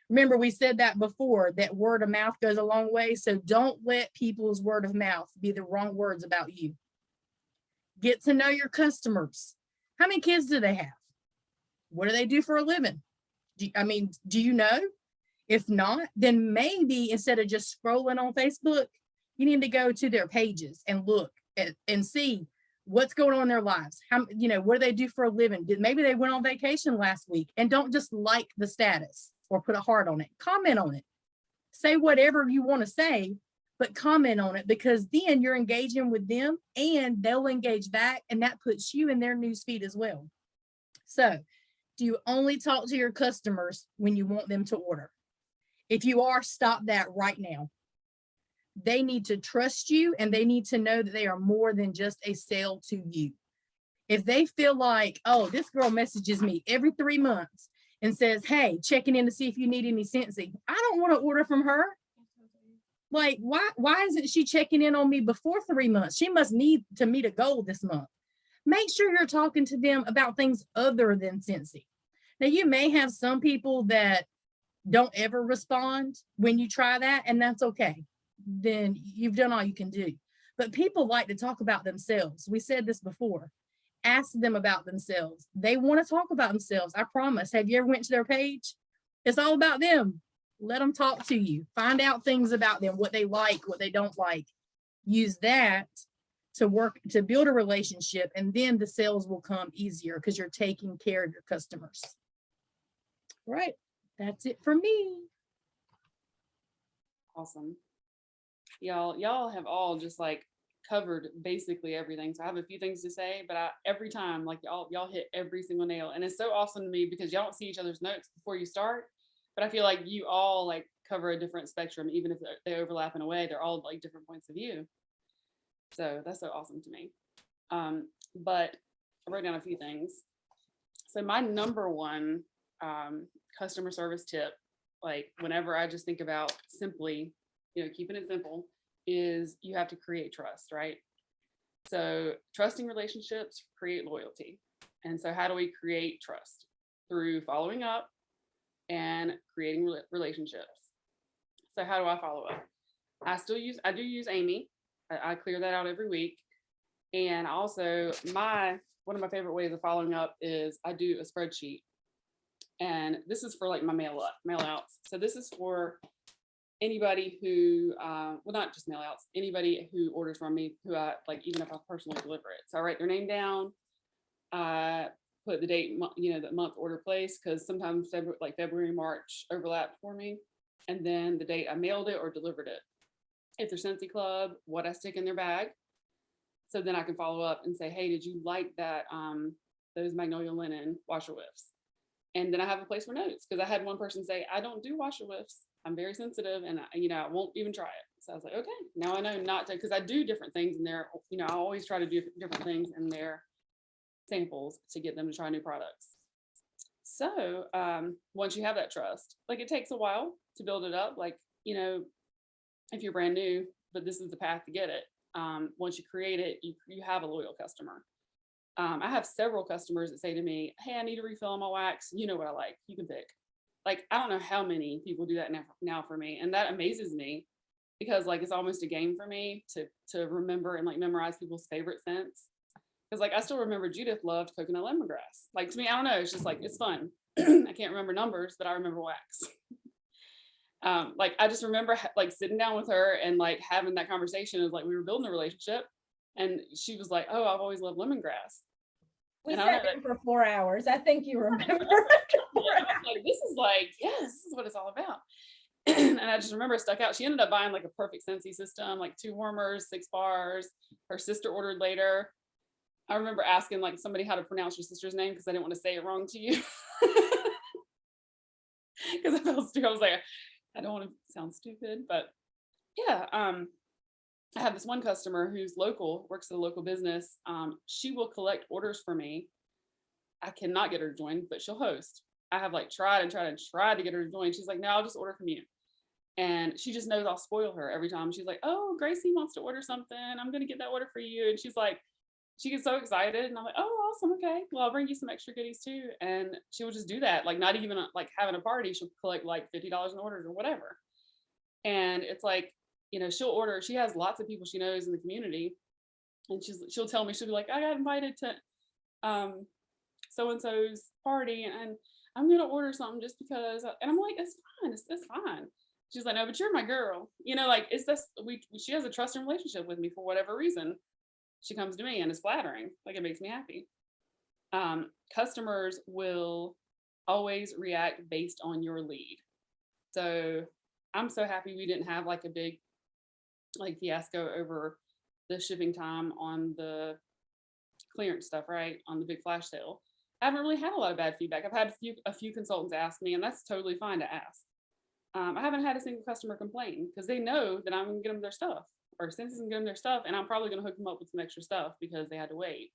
Remember, we said that before, that word of mouth goes a long way. So don't let people's word of mouth be the wrong words about you. Get to know your customers. How many kids do they have? What do they do for a living? Do you know? If not, then maybe instead of just scrolling on Facebook, you need to go to their pages and look at, and see what's going on in their lives. How, what do they do for a living? Maybe they went on vacation last week, and don't just like the status or put a heart on it. Comment on it. Say whatever you want to say, but comment on it, because then you're engaging with them and they'll engage back, and that puts you in their newsfeed as well. So, do you only talk to your customers when you want them to order? If you are, stop that right now. They need to trust you, and they need to know that they are more than just a sale to you. If they feel like, oh, this girl messages me every 3 months and says, hey, checking in to see if you need any Scentsy, I don't want to order from her. Like, why isn't she checking in on me before 3 months? She must need to meet a goal this month. Make sure you're talking to them about things other than Scentsy. Now, you may have some people that don't ever respond when you try that, and that's okay. Then you've done all you can do. But people like to talk about themselves. We said this before. Ask them about themselves. They want to talk about themselves. I promise. Have you ever went to their page? It's all about them. Let them talk to you. Find out things about them, what they like, what they don't like. Use that to work, to build a relationship, and then the sales will come easier because you're taking care of your customers. Right. That's it for me. Awesome. Y'all have all just like covered basically everything. So I have a few things to say, but every time, like y'all hit every single nail. And it's so awesome to me because y'all don't see each other's notes before you start, but I feel like you all like cover a different spectrum. Even if they overlap in a way, they're all like different points of view. So that's so awesome to me. But I wrote down a few things. So my number one customer service tip, like whenever I just think about simply keeping it simple, is you have to create trust, right? So trusting relationships create loyalty. And so how do we create trust? Through following up and creating relationships. So how do I follow up? I do use Amy. I clear that out every week. And also one of my favorite ways of following up is I do a spreadsheet. And this is for like my mail outs. So this is for anybody who, well, not just mail outs, anybody who orders from me, who I like, even if I personally deliver it. So I write their name down, I put the date, the month, order, place, because sometimes February, March overlap for me. And then the date I mailed it or delivered it. If they're Scentsy Club, what I stick in their bag. So then I can follow up and say, hey, did you like that, those magnolia linen washer whiffs? And then I have a place for notes, because I had one person say, I don't do washer whiffs. I'm very sensitive, and I won't even try it. So I was like, okay, now I know not to, because I do different things in there. I always try to do different things in their samples to get them to try new products. So once you have that trust, like it takes a while to build it up. Like, if you're brand new, but this is the path to get it. Once you create it, you have a loyal customer. I have several customers that say to me, hey, I need a refill on my wax. You know what I like, you can pick. Like, I don't know how many people do that now for me. And that amazes me, because like, it's almost a game for me to remember and like memorize people's favorite scents. Because like, I still remember Judith loved coconut lemongrass. Like, to me, I don't know, it's just like, it's fun. I can't remember numbers, but I remember wax. Like, I just remember like sitting down with her and like having that conversation. It was like, we were building a relationship, and she was like, oh, I've always loved lemongrass. We And sat down for 4 hours. I think you remember. Yeah, like, this is like, yes, this is what it's all about. And I just remember it stuck out. She ended up buying like a perfect Scentsy system, like 2 warmers, 6 bars. Her sister ordered later. I remember asking like somebody how to pronounce your sister's name, because I didn't want to say it wrong to you. Because I was like, I don't want to sound stupid, but yeah. I have this one customer who's local, works at a local business. She will collect orders for me. I cannot get her to join, but she'll host. I have like tried to get her to join. She's like, no, I'll just order from you. And she just knows I'll spoil her every time. She's like, oh, Gracie wants to order something. I'm going to get that order for you. And she's like, she gets so excited. And I'm like, oh, awesome. Okay. Well, I'll bring you some extra goodies too. And she will just do that. Like, not even like having a party. She'll collect like $50 in orders or whatever. And it's like, she'll order. She has lots of people she knows in the community. And she'll tell me, she'll be like, I got invited to so-and-so's party, and I'm going to order something just because. And I'm like, it's fine. It's fine. She's like, no, but you're my girl. Like, it's this, she has a trusting relationship with me for whatever reason. She comes to me, and it's flattering. Like, it makes me happy. Customers will always react based on your lead. So I'm so happy we didn't have like a big like fiasco over the shipping time on the clearance stuff, right? On the big flash sale. I haven't really had a lot of bad feedback. I've had a few consultants ask me, and that's totally fine to ask. I haven't had a single customer complain, because they know that I'm gonna get them their stuff, or Scentsy can get them their stuff, and I'm probably gonna hook them up with some extra stuff because they had to wait.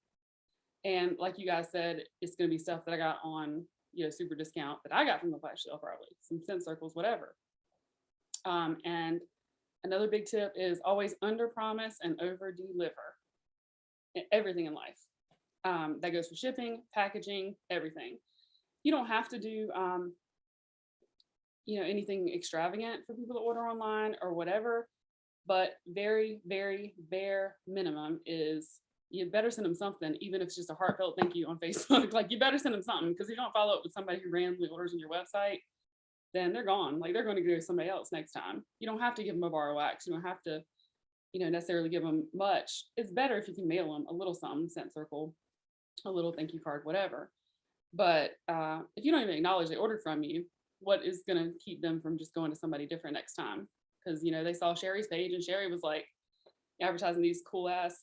And like you guys said, it's gonna be stuff that I got on, super discount that I got from the flash sale, probably some scent circles, whatever. And another big tip is always under promise and over deliver. Everything in life. That goes for shipping, packaging, everything. You don't have to do, anything extravagant for people to order online or whatever, but very, very bare minimum is you better send them something, even if it's just a heartfelt thank you on Facebook. Like, you better send them something, because if you don't follow up with somebody who randomly orders on your website, then they're gone. Like, they're going to go to somebody else next time. You don't have to give them a bar of wax. You don't have to, necessarily give them much. It's better if you can mail them a little something, scent circle, a little thank you card, whatever. But if you don't even acknowledge they ordered from you, what is going to keep them from just going to somebody different next time? Because, they saw Sherry's page, and Sherry was like advertising these cool ass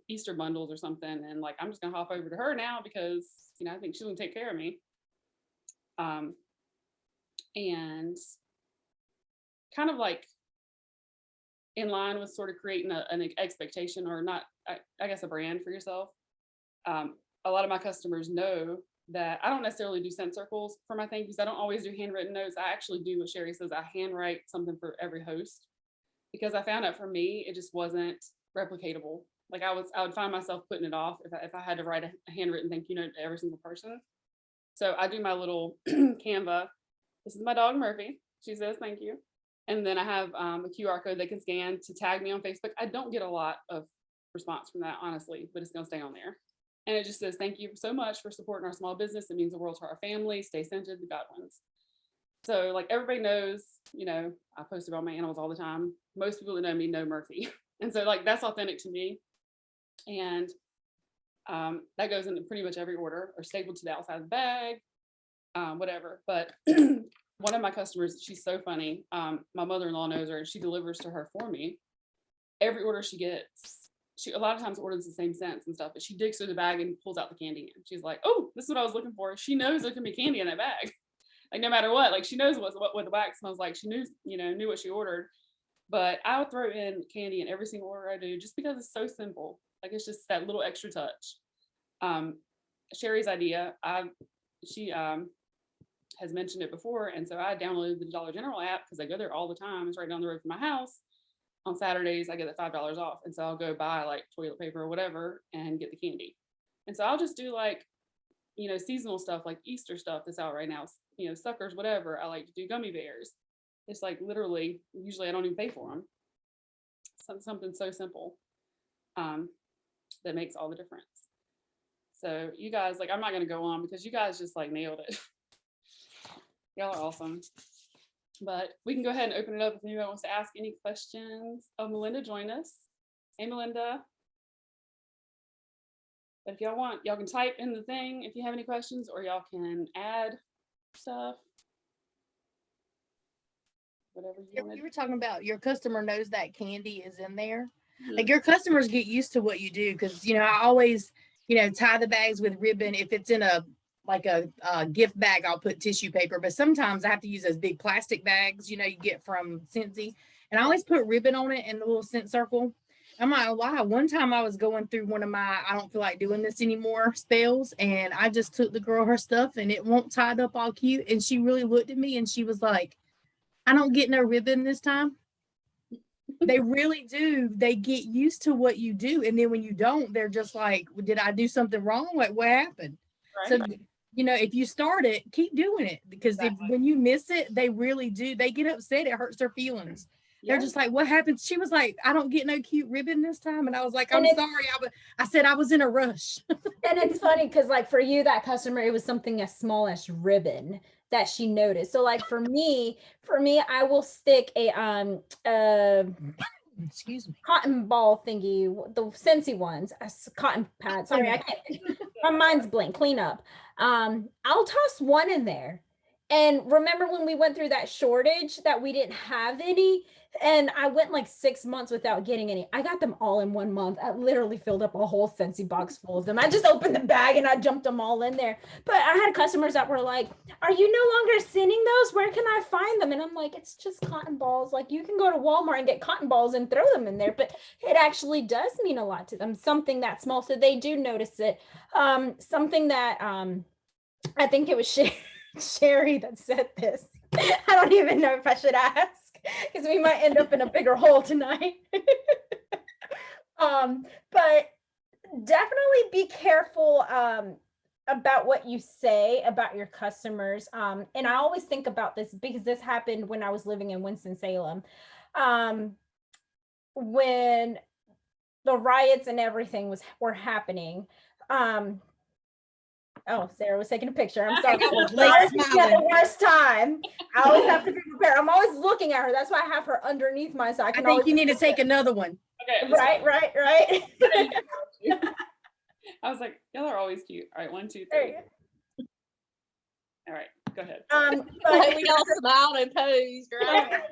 Easter bundles or something. And like, I'm just going to hop over to her now because, I think she's going to take care of me. And kind of like in line with sort of creating an expectation, or not, I guess, a brand for yourself. A lot of my customers know that I don't necessarily do scent circles for my thank yous. I don't always do handwritten notes. I actually do what Sherry says. I handwrite something for every host. because I found out for me, it just wasn't replicatable. Like I would find myself putting it off if I had to write a handwritten thank you note to every single person. So I do my little Canva. This is my dog Murphy. She says thank you. And then I have a QR code they can scan to tag me on Facebook. I don't get a lot of response from that, honestly, but it's going to stay on there. And it just says, thank you so much for supporting our small business. It means the world to our family. Stay scented, the Godwins. So like everybody knows, you know, I post about my animals all the time. Most people that know me know Murphy. And so like that's authentic to me. And that goes into pretty much every order or stapled to the outside of the bag, whatever. But one of my customers, she's so funny. My mother-in-law knows her and she delivers to her for me. Every order she gets, she a lot of times orders the same scents and stuff, but she digs through the bag and pulls out the candy. And she's like, oh, this is what I was looking for. She knows there can be candy in that bag. Like no matter what, like she knows what the wax smells like. She knew what she ordered. But I'll throw in candy in every single order I do just because it's so simple. Like it's just that little extra touch. Sherry's idea, she has mentioned it before, and so I downloaded the Dollar General app because I go there all the time. It's right down the road from my house. On Saturdays, I get the $5 off, and so I'll go buy like toilet paper or whatever and get the candy. And so I'll just do like, you know, seasonal stuff like Easter stuff that's out right now. You know, suckers, whatever. I like to do gummy bears. It's like literally, usually I don't even pay for them. Something so simple that makes all the difference. So you guys, like, I'm not going to go on because you guys just like nailed it. Y'all are awesome. But we can go ahead and open it up if anyone wants to ask any questions. Oh, Melinda joined us. Hey, Melinda. But if y'all want, y'all can type in the thing if you have any questions, or y'all can add stuff. Whatever you want. You were talking about your customer knows that candy is in there. Like your customers get used to what you do because, you know, I always, you know, tie the bags with ribbon. If it's in a gift bag, I'll put tissue paper, but sometimes I have to use those big plastic bags, you know, you get from Scentsy, and I always put ribbon on it in the little scent circle. I'm like, wow. One time I was going through one of my, I don't feel like doing this anymore spells, and I just took the girl her stuff and it won't tied up all cute. And she really looked at me and she was like, I don't get no ribbon this time. They really do. They get used to what you do. And then when you don't, they're just like, did I do something wrong? Like, what happened? Right. So, you know, if you start it, keep doing it, because exactly. When you miss it, they really do. They get upset. It hurts their feelings. They're just like, what happened? She was like, I don't get no cute ribbon this time. And I was like, I'm sorry. I said I was in a rush. And it's funny because like for you, that customer, it was something as small as ribbon that she noticed. So like for me, I will stick a excuse me, cotton ball thingy, the Scentsy ones, a cotton pad. Sorry, I can't. My mind's blank. Clean up. I'll toss one in there. And remember when we went through that shortage that we didn't have any, and I went like 6 months without getting any. I got them all in 1 month. I literally filled up a whole Scentsy box full of them. I just opened the bag and I dumped them all in there. But I had customers that were like, are you no longer sending those? Where can I find them? And I'm like, it's just cotton balls. Like you can go to Walmart and get cotton balls and throw them in there, but it actually does mean a lot to them, something that small. So they do notice it. Something that I think it was Sherry that said this. I don't even know if I should ask, because we might end up in a bigger hole tonight. But definitely be careful about what you say about your customers. And I always think about this because this happened when I was living in Winston-Salem. When the riots and everything were happening. Oh, Sarah was taking a picture. I'm sorry. The worst time. I always have to be prepared. I'm always looking at her. That's why I have her underneath my side. I think you need to take another one. Okay. Right. I was like, y'all are always cute. All right, 1, 2, 3. All right, go ahead. But we all smiled and posed, right?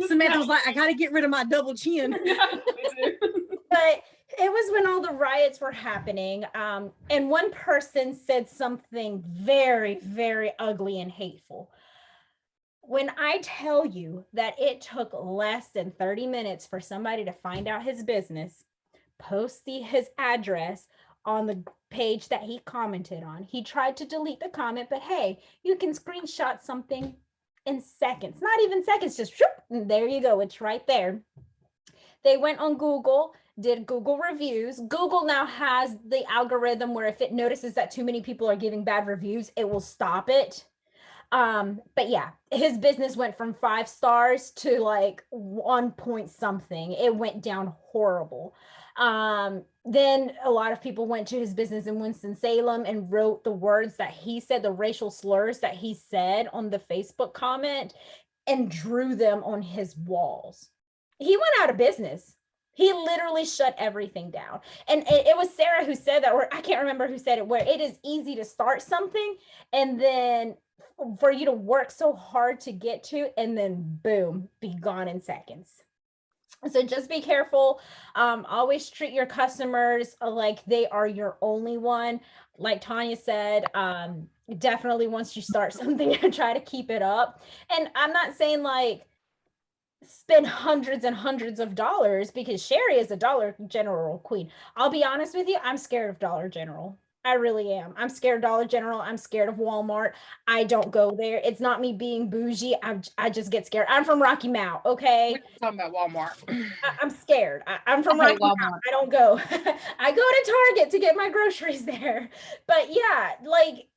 Samantha was like, I got to get rid of my double chin. But it was when all the riots were happening. And one person said something very, very ugly and hateful. When I tell you that it took less than 30 minutes for somebody to find out his business, post his address on the page that he commented on. He tried to delete the comment, but hey, you can screenshot something in seconds, not even seconds, just whoop, and there you go. It's right there. They went on Google, did Google reviews. Google now has the algorithm where if it notices that too many people are giving bad reviews, it will stop it. But yeah, his business went from 5 stars to like 1 point something. It went down horrible. Then a lot of people went to his business in Winston-Salem and wrote the words that he said, the racial slurs that he said on the Facebook comment, and drew them on his walls. He went out of business. He literally shut everything down. And it was Sarah who said that, or I can't remember who said it, where it is easy to start something and then for you to work so hard to get to, and then boom, be gone in seconds. So just be careful. Always treat your customers like they are your only one. Like Tanya said, definitely once you start something, try to keep it up. And I'm not saying like spend hundreds and hundreds of dollars, because Sherry is a Dollar General queen. I'll be honest with you, I'm scared of Dollar General. I really am. I'm scared of Dollar General. I'm scared of Walmart. I don't go there. It's not me being bougie. I just get scared. I'm from Rocky Mount, okay? We're talking about Walmart. I'm scared. I'm from I hate Rocky Mount. Walmart. I don't go. I go to Target to get my groceries there. But yeah, like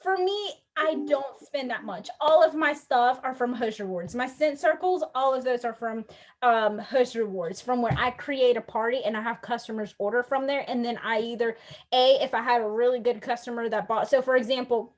for me, I don't spend that much. All of my stuff are from Hush Rewards. My scent circles, all of those are from Hush Rewards, from where I create a party and I have customers order from there. And then I either, if I had a really good customer that bought, so for example,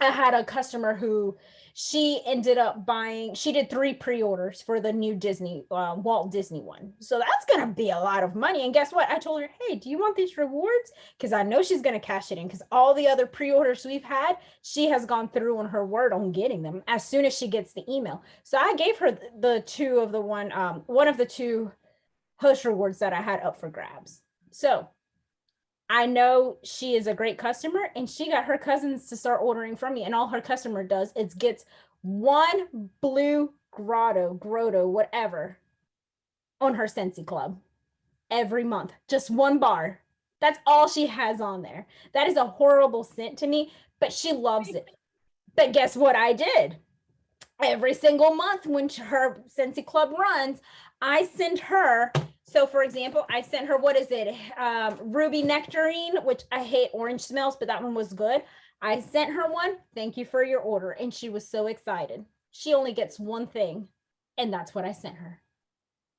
I had a customer who she ended up buying, she did 3 pre-orders for the new Disney, Walt Disney one. So that's going to be a lot of money. And guess what? I told her, hey, do you want these rewards? Because I know she's going to cash it in, because all the other pre-orders we've had, she has gone through on her word on getting them as soon as she gets the email. So I gave her the 2 of the one of the 2 Hush rewards that I had up for grabs. So I know she is a great customer, and she got her cousins to start ordering from me. And all her customer does is gets 1 blue grotto, whatever, on her Scentsy Club every month. Just 1 bar. That's all she has on there. That is a horrible scent to me, but she loves it. But guess what I did? Every single month when her Scentsy Club runs, I send her. So for example, I sent her, what is it? Ruby Nectarine, which I hate orange smells, but that one was good. I sent her one. Thank you for your order. And she was so excited. She only gets 1 thing, and that's what I sent her.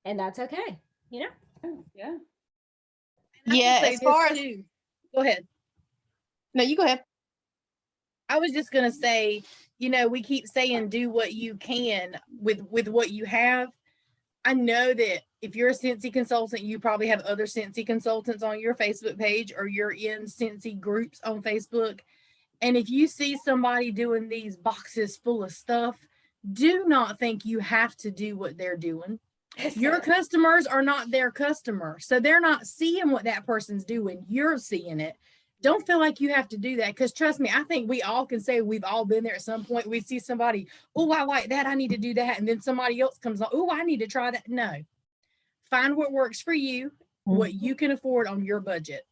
And that's okay, you know? Yeah. Yeah, as far as Go ahead. no, you go ahead. I was just gonna say, we keep saying do what you can with what you have. I know that if you're a Scentsy consultant, you probably have other Scentsy consultants on your Facebook page, or you're in Scentsy groups on Facebook. And if you see somebody doing these boxes full of stuff, do not think you have to do what they're doing. Your customers are not their customer. So they're not seeing what that person's doing. You're seeing it. Don't feel like you have to do that, because trust me, I think we all can say we've all been there at some point. We see somebody, oh, I like that, I need to do that. And then somebody else comes on, oh, I need to try that. No. Find what works for you, what you can afford on your budget.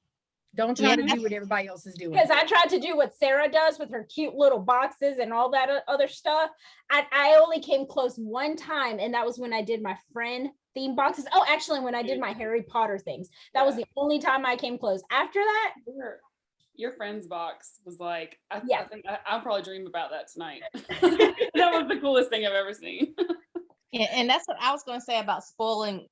Don't try to do what everybody else is doing. Because I tried to do what Sarah does with her cute little boxes and all that other stuff. I only came close 1 time, and that was when I did my friend theme boxes. Oh, actually, when I did my Harry Potter things. That was the only time I came close. After that, your friend's box was like, I Yeah. think I'll probably dream about that tonight. That was the coolest thing I've ever seen. Yeah, and that's what I was going to say about spoiling,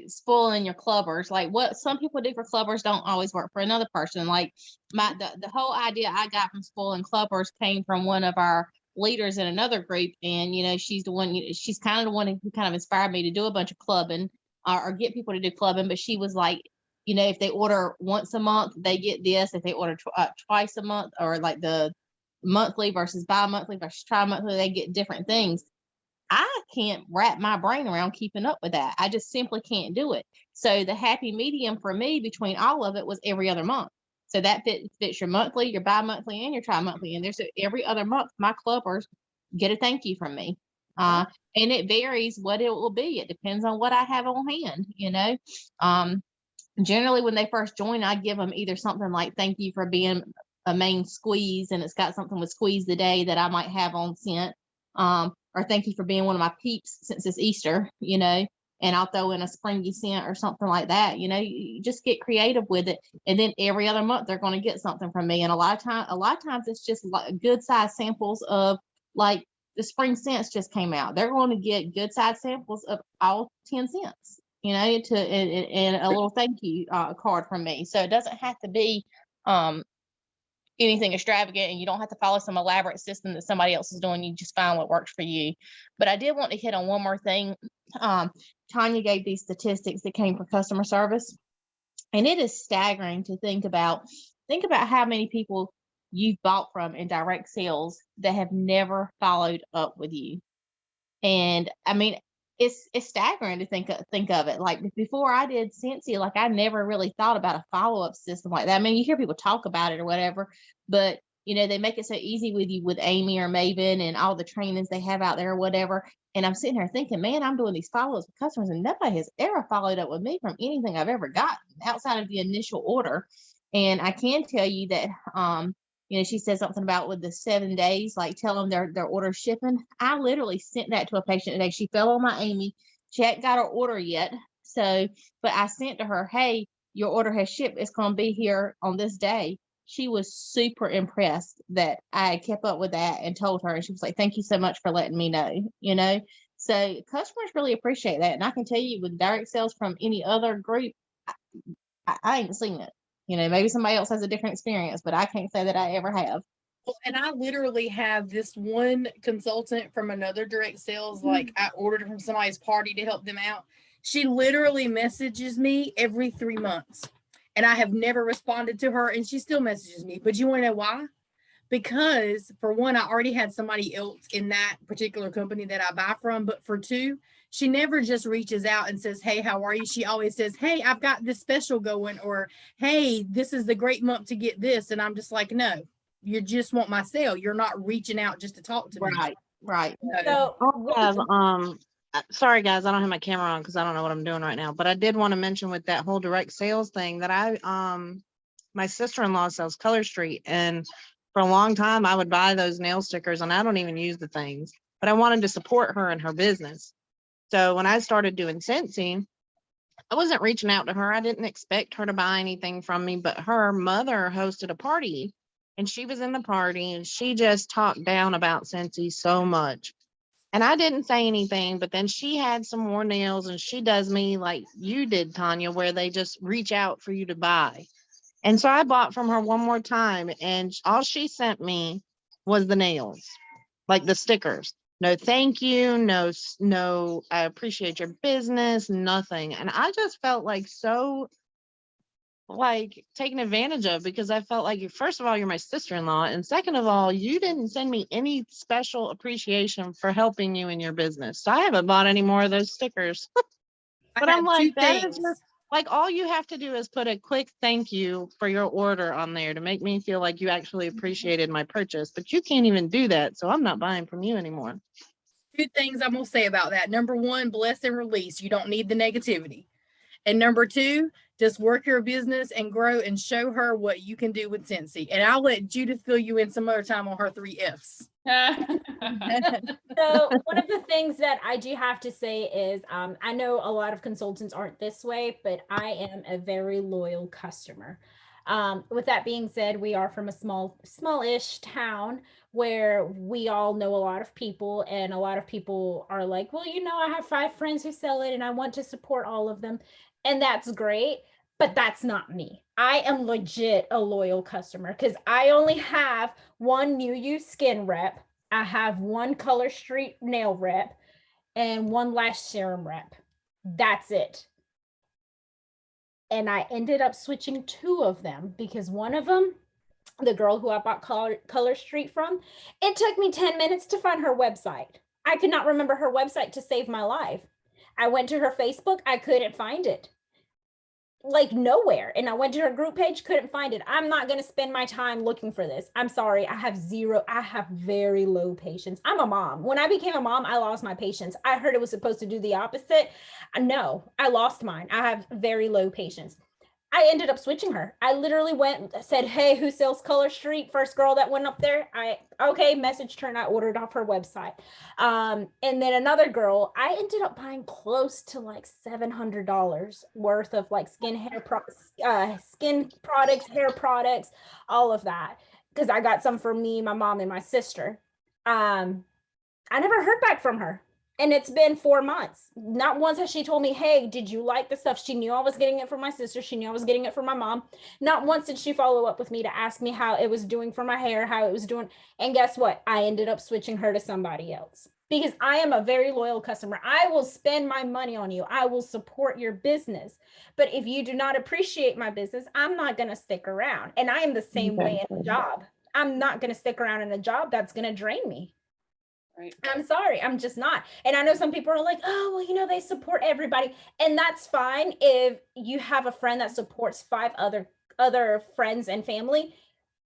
spoiling your clubbers. Like what some people do for clubbers don't always work for another person. Like the whole idea I got from spoiling clubbers came from one of our leaders in another group, and she's the one. She's kind of the one who kind of inspired me to do a bunch of clubbing or get people to do clubbing. But she was like, if they order once a month, they get this. If they order twice a month, or like the monthly versus bi-monthly versus tri-monthly, they get different things. I can't wrap my brain around keeping up with that. I just simply can't do it. So the happy medium for me between all of it was every other month. So that fits your monthly, your bi-monthly, and your tri-monthly. And there's every other month, my clubbers get a thank you from me. And it varies what it will be. It depends on what I have on hand, generally when they first join, I give them either something like thank you for being a main squeeze, and it's got something with squeeze the day that I might have on scent, or thank you for being one of my peeps since it's Easter, and I'll throw in a springy scent or something like that. You just get creative with it. And then every other month they're going to get something from me. And a lot of times it's just like good size samples of, like, the spring scents just came out. They're going to get good size samples of all 10 cents, and a little thank you card from me. So it doesn't have to be anything extravagant, and you don't have to follow some elaborate system that somebody else is doing. You just find what works for you. But I did want to hit on one more thing. Tanya gave these statistics that came from customer service, and it is staggering to think about how many people you've bought from in direct sales that have never followed up with you. And I mean, it's staggering to think of it. Like, before I did Scentsy, like, I never really thought about a follow-up system like that. I mean, you hear people talk about it or whatever, but they make it so easy with you with Amy or Maven and all the trainings they have out there or whatever. And I'm sitting here thinking, man, I'm doing these follow-ups with customers and nobody has ever followed up with me from anything I've ever gotten outside of the initial order. And I can tell you that she said something about with the 7 days, like, tell them their order shipping. I literally sent that to a patient today. She fell on my Amy. She hadn't got her order yet. So, but I sent to her, hey, your order has shipped. It's going to be here on this day. She was super impressed that I kept up with that and told her. And she was like, thank you so much for letting me know, So customers really appreciate that. And I can tell you, with direct sales from any other group, I ain't seen it. Maybe somebody else has a different experience, but I can't say that I ever have. Well, and I literally have this one consultant from another direct sales, like, I ordered from somebody's party to help them out. She literally messages me every 3 months, and I have never responded to her, and she still messages me. But you want to know why? Because, for one, I already had somebody else in that particular company that I buy from. But for two, she never just reaches out and says, hey, how are you? She always says, hey, I've got this special going, or, hey, this is the great month to get this. And I'm just like, no, you just want my sale. You're not reaching out just to talk to me. Right. So Sorry guys, I don't have my camera on because I don't know what I'm doing right now, but I did want to mention with that whole direct sales thing that my sister-in-law sells Color Street, and for a long time I would buy those nail stickers, and I don't even use the things, but I wanted to support her in her business. So when I started doing Scentsy, I wasn't reaching out to her. I didn't expect her to buy anything from me, but her mother hosted a party, and she was in the party, and she just talked down about Scentsy so much. And I didn't say anything, but then she had some more nails, and she does me like you did, Tanya, where they just reach out for you to buy. And so I bought from her one more time, and all she sent me was the nails, like the stickers. No, thank you. No, I appreciate your business, nothing. And I just felt like so like taken advantage of, because I felt like, first of all, you're my sister-in-law, and second of all, you didn't send me any special appreciation for helping you in your business. So I haven't bought any more of those stickers. But I'm like, that is just like, all you have to do is put a quick thank you for your order on there to make me feel like you actually appreciated my purchase, but you can't even do that. So I'm not buying from you anymore. 2 things I'm going to say about that. Number 1, bless and release. You don't need the negativity. And number 2, just work your business and grow and show her what you can do with Scentsy. And I'll let Judith fill you in some other time on her 3 F's. So one of the things that I do have to say is, I know a lot of consultants aren't this way, but I am a very loyal customer. With that being said, we are from a smallish town where we all know a lot of people, and a lot of people are like, well, I have 5 friends who sell it and I want to support all of them. And that's great, but that's not me. I am legit a loyal customer because I only have 1 New You Skin rep. I have 1 Color Street nail rep and 1 lash serum rep. That's it. And I ended up switching 2 of them because one of them, the girl who I bought Color Street from, it took me 10 minutes to find her website. I could not remember her website to save my life. I went to her Facebook, I couldn't find it. Like, nowhere. And I went to her group page, couldn't find it. I'm not going to spend my time looking for this. I'm sorry. I have very low patience. I'm a mom. When I became a mom, I lost my patience. I heard it was supposed to do the opposite. No, I lost mine. I have very low patience. I ended up switching her. I literally went and said, hey, who sells Color Street? First girl that went up there. Okay, messaged her and I ordered off her website. And then another girl, I ended up buying close to like $700 worth of like skin products, hair products, all of that. Because I got some for me, my mom, and my sister. I never heard back from her. And it's been 4 months. Not once has she told me, hey, did you like the stuff? She knew I was getting it for my sister. She knew I was getting it for my mom. Not once did she follow up with me to ask me how it was doing for my hair, how it was doing. And guess what? I ended up switching her to somebody else because I am a very loyal customer. I will spend my money on you. I will support your business. But if you do not appreciate my business, I'm not going to stick around. And I am the same way in a job. I'm not going to stick around in a job that's going to drain me. Right. I'm sorry, I'm just not. And I know some people are like, oh, well, you know, they support everybody. And that's fine if you have a friend that supports 5 other friends and family,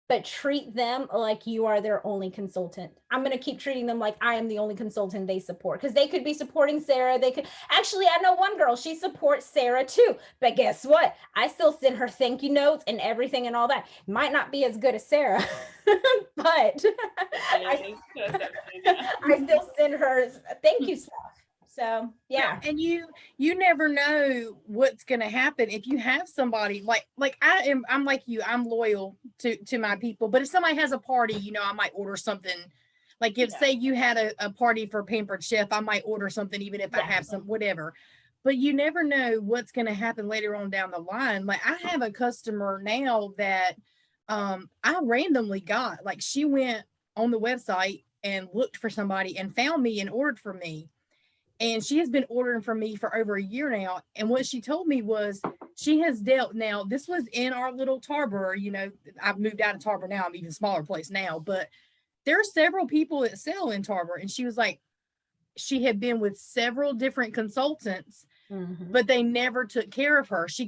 but treat them like you are their only consultant. I'm going to keep treating them like I am the only consultant they support because they could be supporting Sarah. They could actually, I know one girl, she supports Sarah too. But guess what? I still send her thank you notes and everything and all that. Might not be as good as Sarah, but I still send her thank you stuff. So yeah. And you never know what's going to happen if you have somebody like I'm like you, I'm loyal to my people, but if somebody has a party, you know, I might order something. Like if say you had a party for Pampered Chef, I might order something even if I have some whatever. But you never know what's going to happen later on down the line. Like I have a customer now that I randomly got, like she went on the website and looked for somebody and found me and ordered from me. And she has been ordering from me for over a year now. And what she told me was she has dealt, now this was in our little Tarboro, you know, I've moved out of Tarboro now, I'm even smaller place now, but there are several people that sell in Tarboro. And she was like, she had been with several different consultants, but they never took care of her. She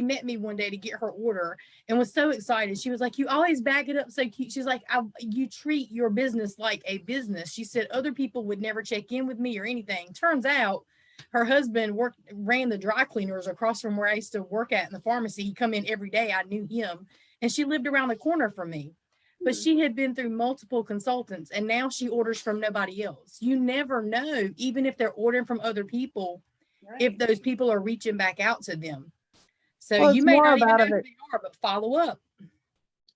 met me one day to get her order and was so excited. She was like, you always back it up so cute. She's like, you treat your business like a business. She said other people would never check in with me or anything. Turns out her husband ran the dry cleaners across from where I used to work at in the pharmacy. He'd come in every day. I knew him. And she lived around the corner from me. But she had been through multiple consultants and now she orders from nobody else. You never know, even if they're ordering from other people, if those people are reaching back out to them. So you may not even know who they are, but follow up.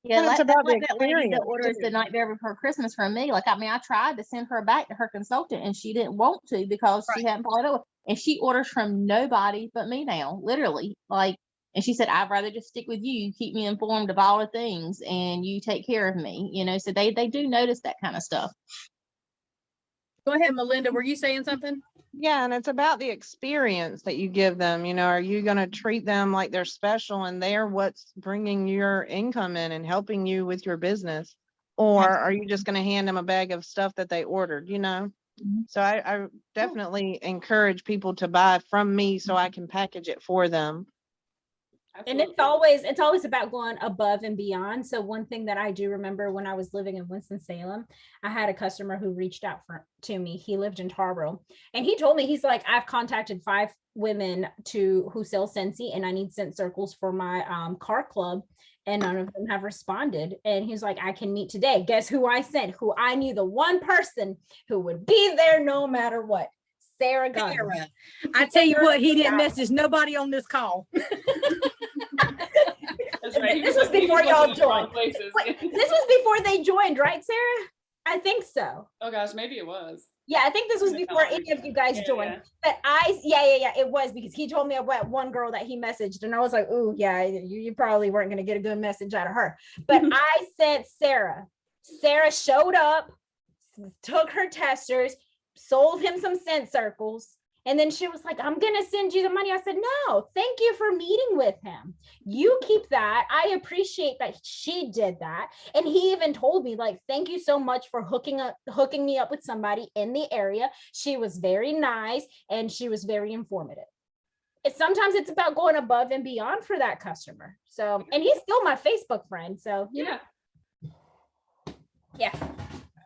Yeah, Well, it's that's about like the that lady that experience, orders too. the night before Christmas from me. Like, I mean, I tried to send her back to her consultant and she didn't want to because she hadn't followed up. And she orders from nobody but me now, literally. Like, and she said, I'd rather just stick with you. You keep me informed of all the things and you take care of me, you know, so they do notice that kind of stuff. Go ahead, Melinda. Were you saying something? Yeah, and it's about the experience that you give them. You know, are you going to treat them like they're special and they're what's bringing your income in and helping you with your business? Or are you just going to hand them a bag of stuff that they ordered, you know? So I definitely encourage people to buy from me so I can package it for them. And it's always about going above and beyond. So one thing that I do remember when I was living in Winston-Salem, I had a customer who reached out to me. He lived in Tarboro and he told me, he's like, I've contacted 5 women who sell Scentsy and I need scent circles for my car club. And none of them have responded. And he's like, I can meet today. Guess who I sent? Who I knew, the one person who would be there no matter what. Sarah Gunn. I tell you what, he didn't message nobody on this call. That's right. This was before y'all joined. Wait, this was before they joined, right, Sarah? I think so. Oh gosh, maybe it was. Yeah, I think this was before any of you guys joined. Yeah. But it was because he told me about one girl that he messaged, and I was like, "Ooh, yeah, you probably weren't going to get a good message out of her." But I sent Sarah. Sarah showed up, took her testers, sold him some scent circles. And then she was like, I'm going to send you the money. I said, no, thank you for meeting with him. You keep that. I appreciate that she did that. And he even told me, like, thank you so much for hooking me up with somebody in the area. She was very nice and she was very informative. Sometimes it's about going above and beyond for that customer. So, and he's still my Facebook friend. So, yeah.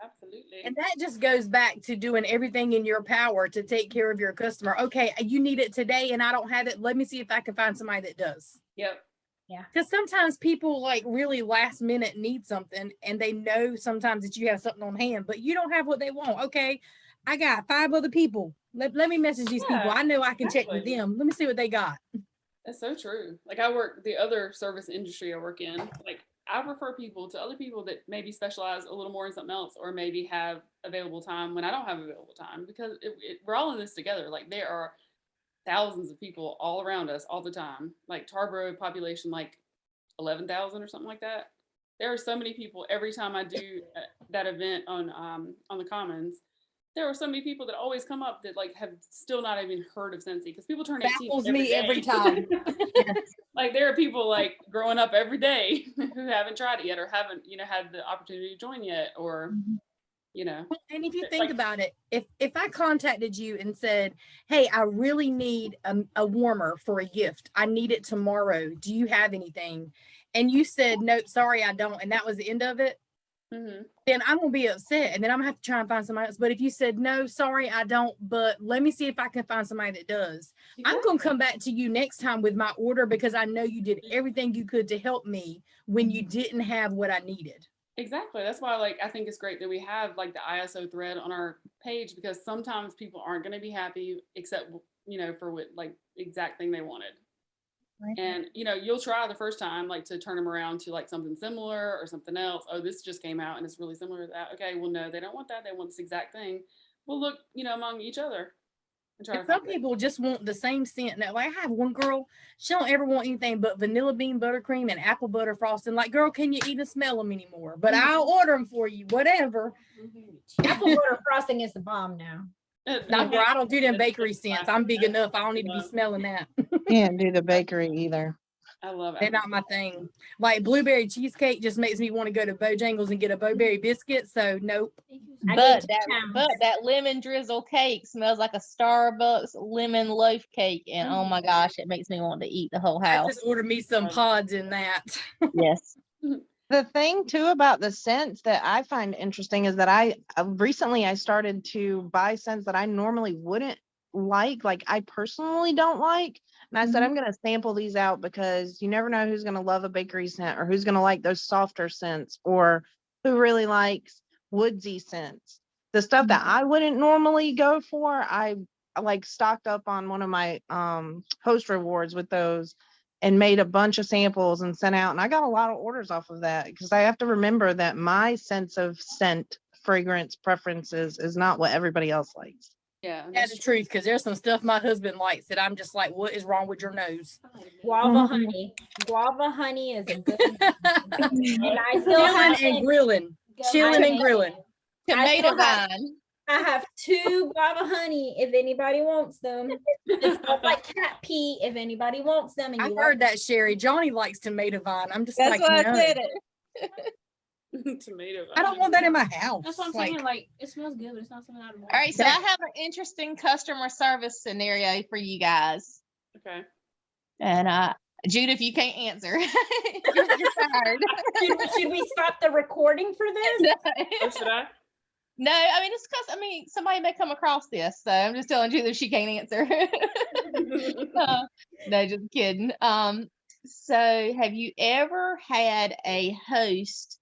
Absolutely. And that just goes back to doing everything in your power to take care of your customer. Okay, you need it today and I don't have it. Let me see if I can find somebody that does. Yep. Yeah. Because sometimes people like really last minute need something and they know sometimes that you have something on hand, but you don't have what they want. Okay, I got 5 other people. Let me message these people. Yeah, I know I can check with exactly. them. Let me see what they got. That's so true. Like I work the other service industry I work in, like I refer people to other people that maybe specialize a little more in something else or maybe have available time when I don't have available time because we're all in this together. Like there are thousands of people all around us all the time. Like Tarboro population, like 11,000 or something like that. There are so many people every time I do that event on the Commons. There are so many people that always come up that like have still not even heard of Scentsy because people turn 18 Baffles every me day. every time. Like there are people like growing up every day who haven't tried it yet or haven't had the opportunity to join yet or Well, and if you it's think like, about it, if I contacted you and said, "Hey, I really need a warmer for a gift. I need it tomorrow. Do you have anything?" And you said, "No, sorry, I don't," and that was the end of it, mhm. then I'm gonna be upset, and then I'm gonna have to try and find somebody else. But if you said, "No, sorry, I don't," but let me see if I can find somebody that does, I'm gonna come back to you next time with my order because I know you did everything you could to help me when you didn't have what I needed. Exactly. That's why like I think it's great that we have like the ISO thread on our page because sometimes people aren't going to be happy except for what like exact thing they wanted. Right. And you'll try the first time like to turn them around to like something similar or something else. Oh, this just came out and it's really similar to that. Okay, well no, they don't want that. They want this exact thing. We'll look, among each other and try And to some find it. people just want the same scent. Now, like I have one girl, she don't ever want anything but vanilla bean buttercream and apple butter frosting. Like, girl, can you even smell them anymore? But I'll order them for you, whatever. Apple butter frosting is the bomb now. Now, girl, I don't do them bakery scents. I'm big enough. I don't need to be smelling that. Can't do the bakery either. I love They're it. not my thing. Like blueberry cheesecake just makes me want to go to Bojangles and get a bowberry biscuit. So nope. I But get that, 2 pounds. but that lemon drizzle cake smells like a Starbucks lemon loaf cake, and oh my gosh, it makes me want to eat the whole I house. just ordered me some pods in that. Yes. The thing too about the scents that I find interesting is that I recently I started to buy scents that I normally wouldn't like I personally don't like. And I said, I'm going to sample these out because you never know who's going to love a bakery scent or who's going to like those softer scents or who really likes woodsy scents. The stuff that I wouldn't normally go for, I like stocked up on one of my host rewards with those and made a bunch of samples and sent out. And I got a lot of orders off of that because I have to remember that my sense of scent, fragrance preferences is not what everybody else likes. Yeah, That's the truth, because there's some stuff my husband likes that I'm just like, what is wrong with your nose? Guava honey. Guava honey is a good one. And I still Chilling have and grilling. Chilling and grilling. Tomato still have- vine. I have 2 guava honey if anybody wants them. It's not like cat pee if anybody wants them. And I've you heard that, Sherry. Johnny likes tomato vine. I'm just That's like, why no. I said it. Tomato. I don't want that in my house. That's what I'm saying. Like, it smells good, but it's not something I'd want. All right, so That- I have an interesting customer service scenario for you guys. Okay. And Judith, you can't answer. you're tired. should we stop the recording for this? Or should I? No, I mean, it's because, somebody may come across this, so I'm just telling Judith she can't answer. No, just kidding. So have you ever had a host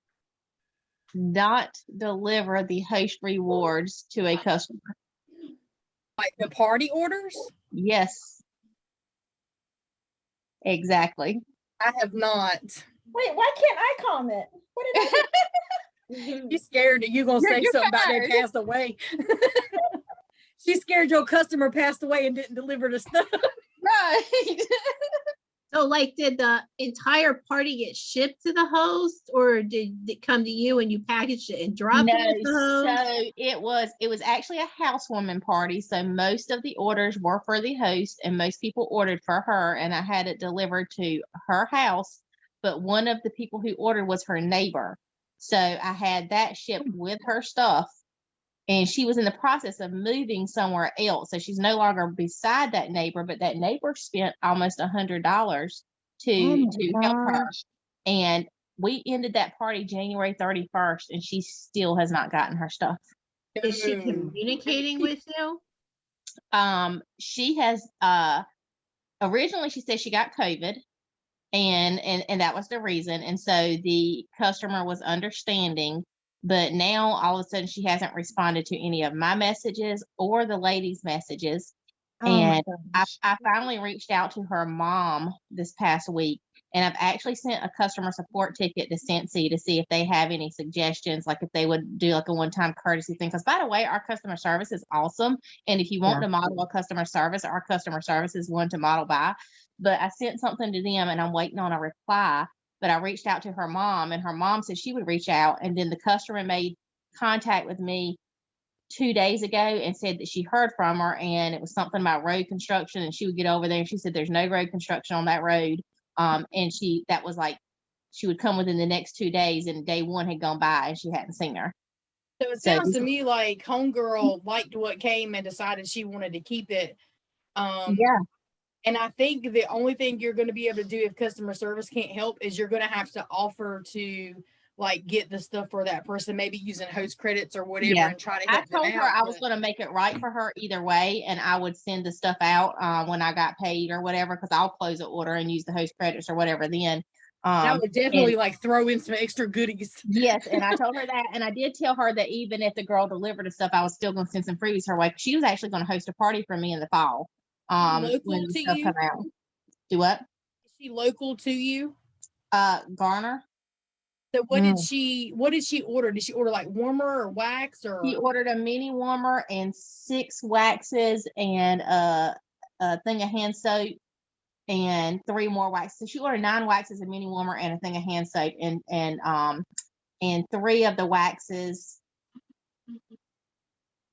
not deliver the host rewards to a customer? Like the party orders? Yes. Exactly. I have not. Wait, why can't I comment? What did I do? She's scared that you're going to say You're something about they fired. passed away. She's scared your customer passed away and didn't deliver the stuff. Right. So like, did the entire party get shipped to the host, or did it come to you and you packaged it and dropped it at the host? So it was actually a housewarming party. So most of the orders were for the host and most people ordered for her, and I had it delivered to her house. But one of the people who ordered was her neighbor. So I had that shipped with her stuff. And she was in the process of moving somewhere else. So she's no longer beside that neighbor, but that neighbor spent almost $100 to help her. And we ended that party January 31st, and she still has not gotten her stuff. Is she communicating with you? She has originally she said she got COVID. And that was the reason. And so the customer was understanding, but now all of a sudden she hasn't responded to any of my messages or the lady's messages. Oh my And gosh. I finally reached out to her mom this past week, and I've actually sent a customer support ticket to Cincy to see if they have any suggestions, like if they would do like a one-time courtesy thing. Because by the way, our customer service is awesome. And if you want Yeah. to model a customer service, our customer service is one to model by. But I sent something to them and I'm waiting on a reply. But I reached out to her mom, and her mom said she would reach out. And then the customer made contact with me 2 days ago and said that she heard from her, and it was something about road construction, and she would get over there. And she said there's no road construction on that road. And that was like she would come within the next 2 days, and day one had gone by and she hadn't seen her. So it So sounds to me like homegirl liked what came and decided she wanted to keep it. yeah, And I think the only thing you're going to be able to do if customer service can't help is you're going to have to offer to like get the stuff for that person, maybe using host credits or whatever, Yeah. and try to I help them told her out. I was going to make it right for her either way, and I would send the stuff out when I got paid or whatever, because I'll close the order and use the host credits or whatever then. That would And definitely like throw in some extra goodies. yes, and I told her that, and I did tell her that even if the girl delivered the stuff, I was still going to send some freebies her way. She was actually going to host a party for me in the fall. Local When the to stuff you? come out. Do what? Is she local to you? Garner. So what did she order? Did she order like warmer or wax or? She ordered a mini warmer and 6 waxes and a thing of hand soap and 3 more waxes. So she ordered 9 waxes, a mini warmer, and a thing of hand soap, and 3 of the waxes.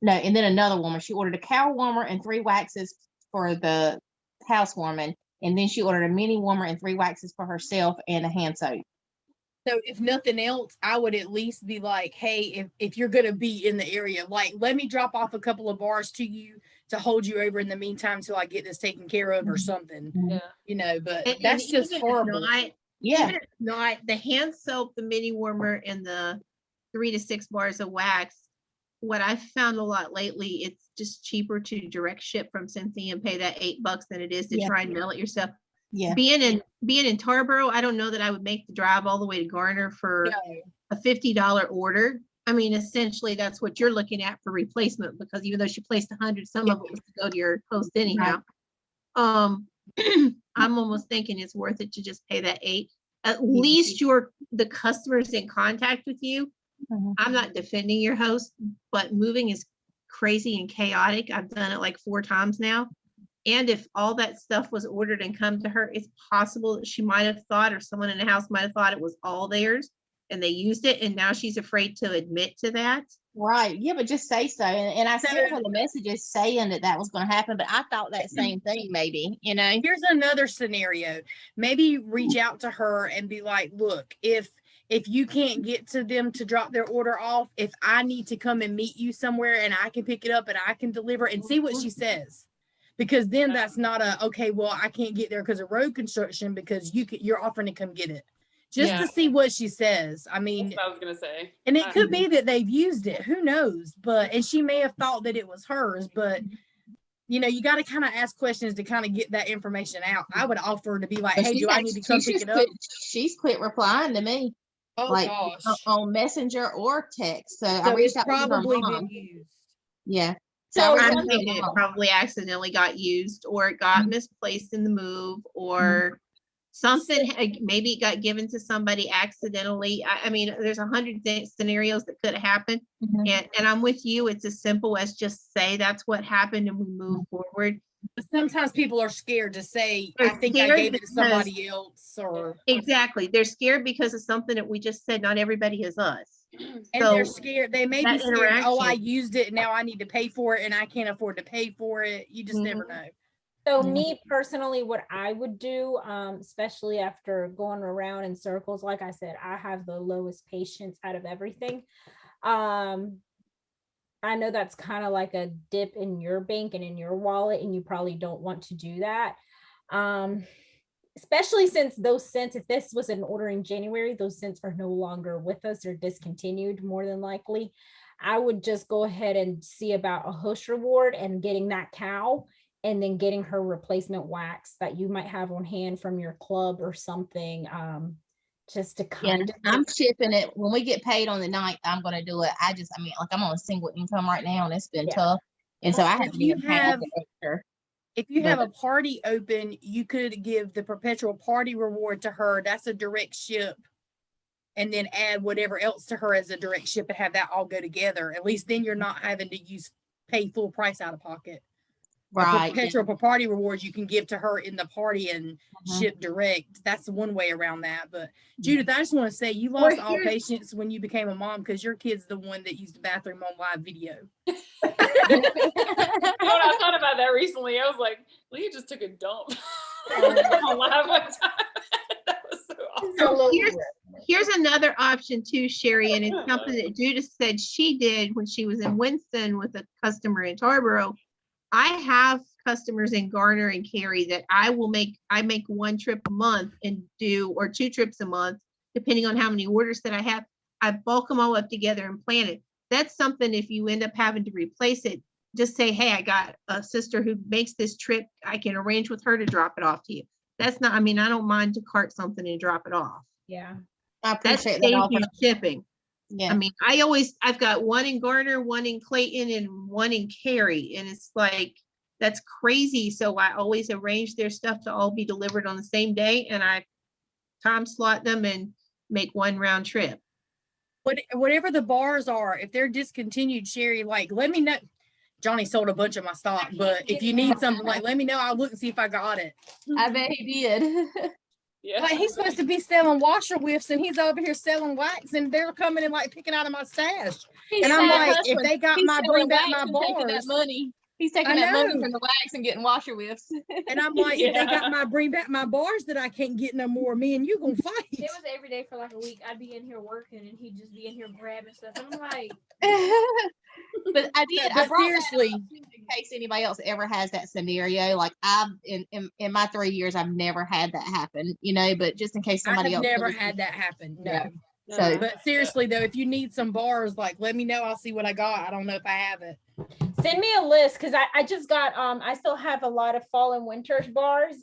No, and then another woman. She ordered a cow warmer and 3 waxes for the housewarming, and then she ordered a mini warmer and 3 waxes for herself and a hand soap. So if nothing else, I would at least be like, hey, if you're going to be in the area, like, let me drop off a couple of bars to you to hold you over in the meantime till I get this taken care of or something, Yeah. you know, but And that's just even if horrible. Yeah. Even if not, the hand soap, the mini warmer, and the 3 to 6 bars of wax, what I've found a lot lately, it's just cheaper to direct ship from Cincy and pay that $8 than it is to Yeah. try and mail it yourself. Yeah. Being in Tarboro, I don't know that I would make the drive all the way to Garner for No. a $50 order. I mean, essentially, that's what you're looking at for replacement, because even though she placed 100, some of it was to go to your post anyhow. I'm almost thinking it's worth it to just pay that 8. At least the customer's in contact with you. Mhm. I'm not defending your host, but moving is crazy and chaotic. I've done it like 4 times now. And if all that stuff was ordered and come to her, it's possible that she might have thought, or someone in the house might have thought it was all theirs and they used it. And now she's afraid to admit to that. Right. Yeah, but just say so. And I sent her the messages saying that was going to happen, but I thought that same thing, maybe, you know. Here's another scenario. Maybe reach out to her and be like, look, if you can't get to them to drop their order off, if I need to come and meet you somewhere and I can pick it up and I can deliver, and see what she says. Because then that's not okay, well, I can't get there because of road construction, because you're offering to come get it. Just to see what she says. I mean, That's what I was gonna say. and it could be that they've used it. Who knows? And she may have thought that it was hers, but you know, you got to kind of ask questions to kind of get that information out. I would offer to be like, hey, do I need to come pick it up? She's quit replying to me. Oh, like gosh. on Messenger or text. So I So reached it's out to her probably mom. been used. Yeah. So I I'm reached out to thinking her it mom. probably accidentally got used, or it got misplaced in the move, or something, maybe it got given to somebody accidentally. I mean, there's 100 scenarios that could happen. Mhm. And I'm with you. It's as simple as just say that's what happened and we move forward. But sometimes people are scared to say, They're I think I scared gave it to because- somebody else, or Exactly. They're scared because of something that we just said, not everybody is us. and So they're scared. They may be that scared. Oh, I interaction- used it and now I need to pay for it and I can't afford to pay for it. You just never know. So Yeah. me personally, what I would do, especially after going around in circles, like I said, I have the lowest patience out of everything. I know that's kind of like a dip in your bank and in your wallet, and you probably don't want to do that. Especially since those cents, if this was an order in January, those cents are no longer with us. They're discontinued more than likely. I would just go ahead and see about a host reward and getting that cow and then getting her replacement wax that you might have on hand from your club or something, just to Yeah, kind of. I'm shipping it. When we get paid on the 9th, I'm gonna do it. I mean, like I'm on a single income right now and it's been Yeah. tough. And so Well, I and haven't even had the extra. If you have But- a party open, you could give the perpetual party reward to her. That's a direct ship. And then add whatever else to her as a direct ship and have that all go together. At least then you're not having to pay full price out of pocket. Right. Perpetual party rewards you can give to her in the party and Mhm. ship direct. That's one way around that. But Mhm. Judith, I just want to say you lost all here's- patience when you became a mom because your kid's the one that used the bathroom on live video. You know, when I thought about that recently, I was like, Leah just took a dump on live one time. That was so awesome. So here's another option too, Sherry, and it's something that Judith said she did when she was in Winston with a customer in Tarboro. I have customers in Garner and Cary that I make one trip a month and do, or 2 trips a month, depending on how many orders that I have. I bulk them all up together and plan it. That's something, if you end up having to replace it, just say, hey, I got a sister who makes this trip. I can arrange with her to drop it off to you. That's not, I mean, I don't mind to cart something and drop it off. Yeah. I That appreciate that saves offer. you shipping. Yeah. I mean, I've got one in Garner, one in Clayton, and one in Cary, and it's like, that's crazy. So I always arrange their stuff to all be delivered on the same day, and I time slot them and make one round trip. Whatever the bars are, if they're discontinued, Sherry, like let me know. Johnny sold a bunch of my stock, but if you need something, like let me know. I'll look and see if I got it. I bet he did. Yeah. Like he's supposed to be selling washer whiffs and he's over here selling wax and they're coming and like picking out of my stash. And I'm like, if they got my bring back my bars, money. He's taking I that money know. from the wax and getting washer whiffs. and I'm like, if they Yeah. got my bring back my bars that I can't get no more, me and you gonna fight. It was every day for like a week. I'd be in here working and he'd just be in here grabbing stuff. And I'm like, But I did. I But brought that seriously, up in case anybody else ever has that scenario. Like I've in my 3 years, I've never had that happen. You know, but just in case I somebody have else never ever- had that happen. No. Yeah. So But seriously though, if you need some bars, like let me know. I'll see what I got. I don't know if I have it. Send me a list because I just got I still have a lot of fall and winter bars.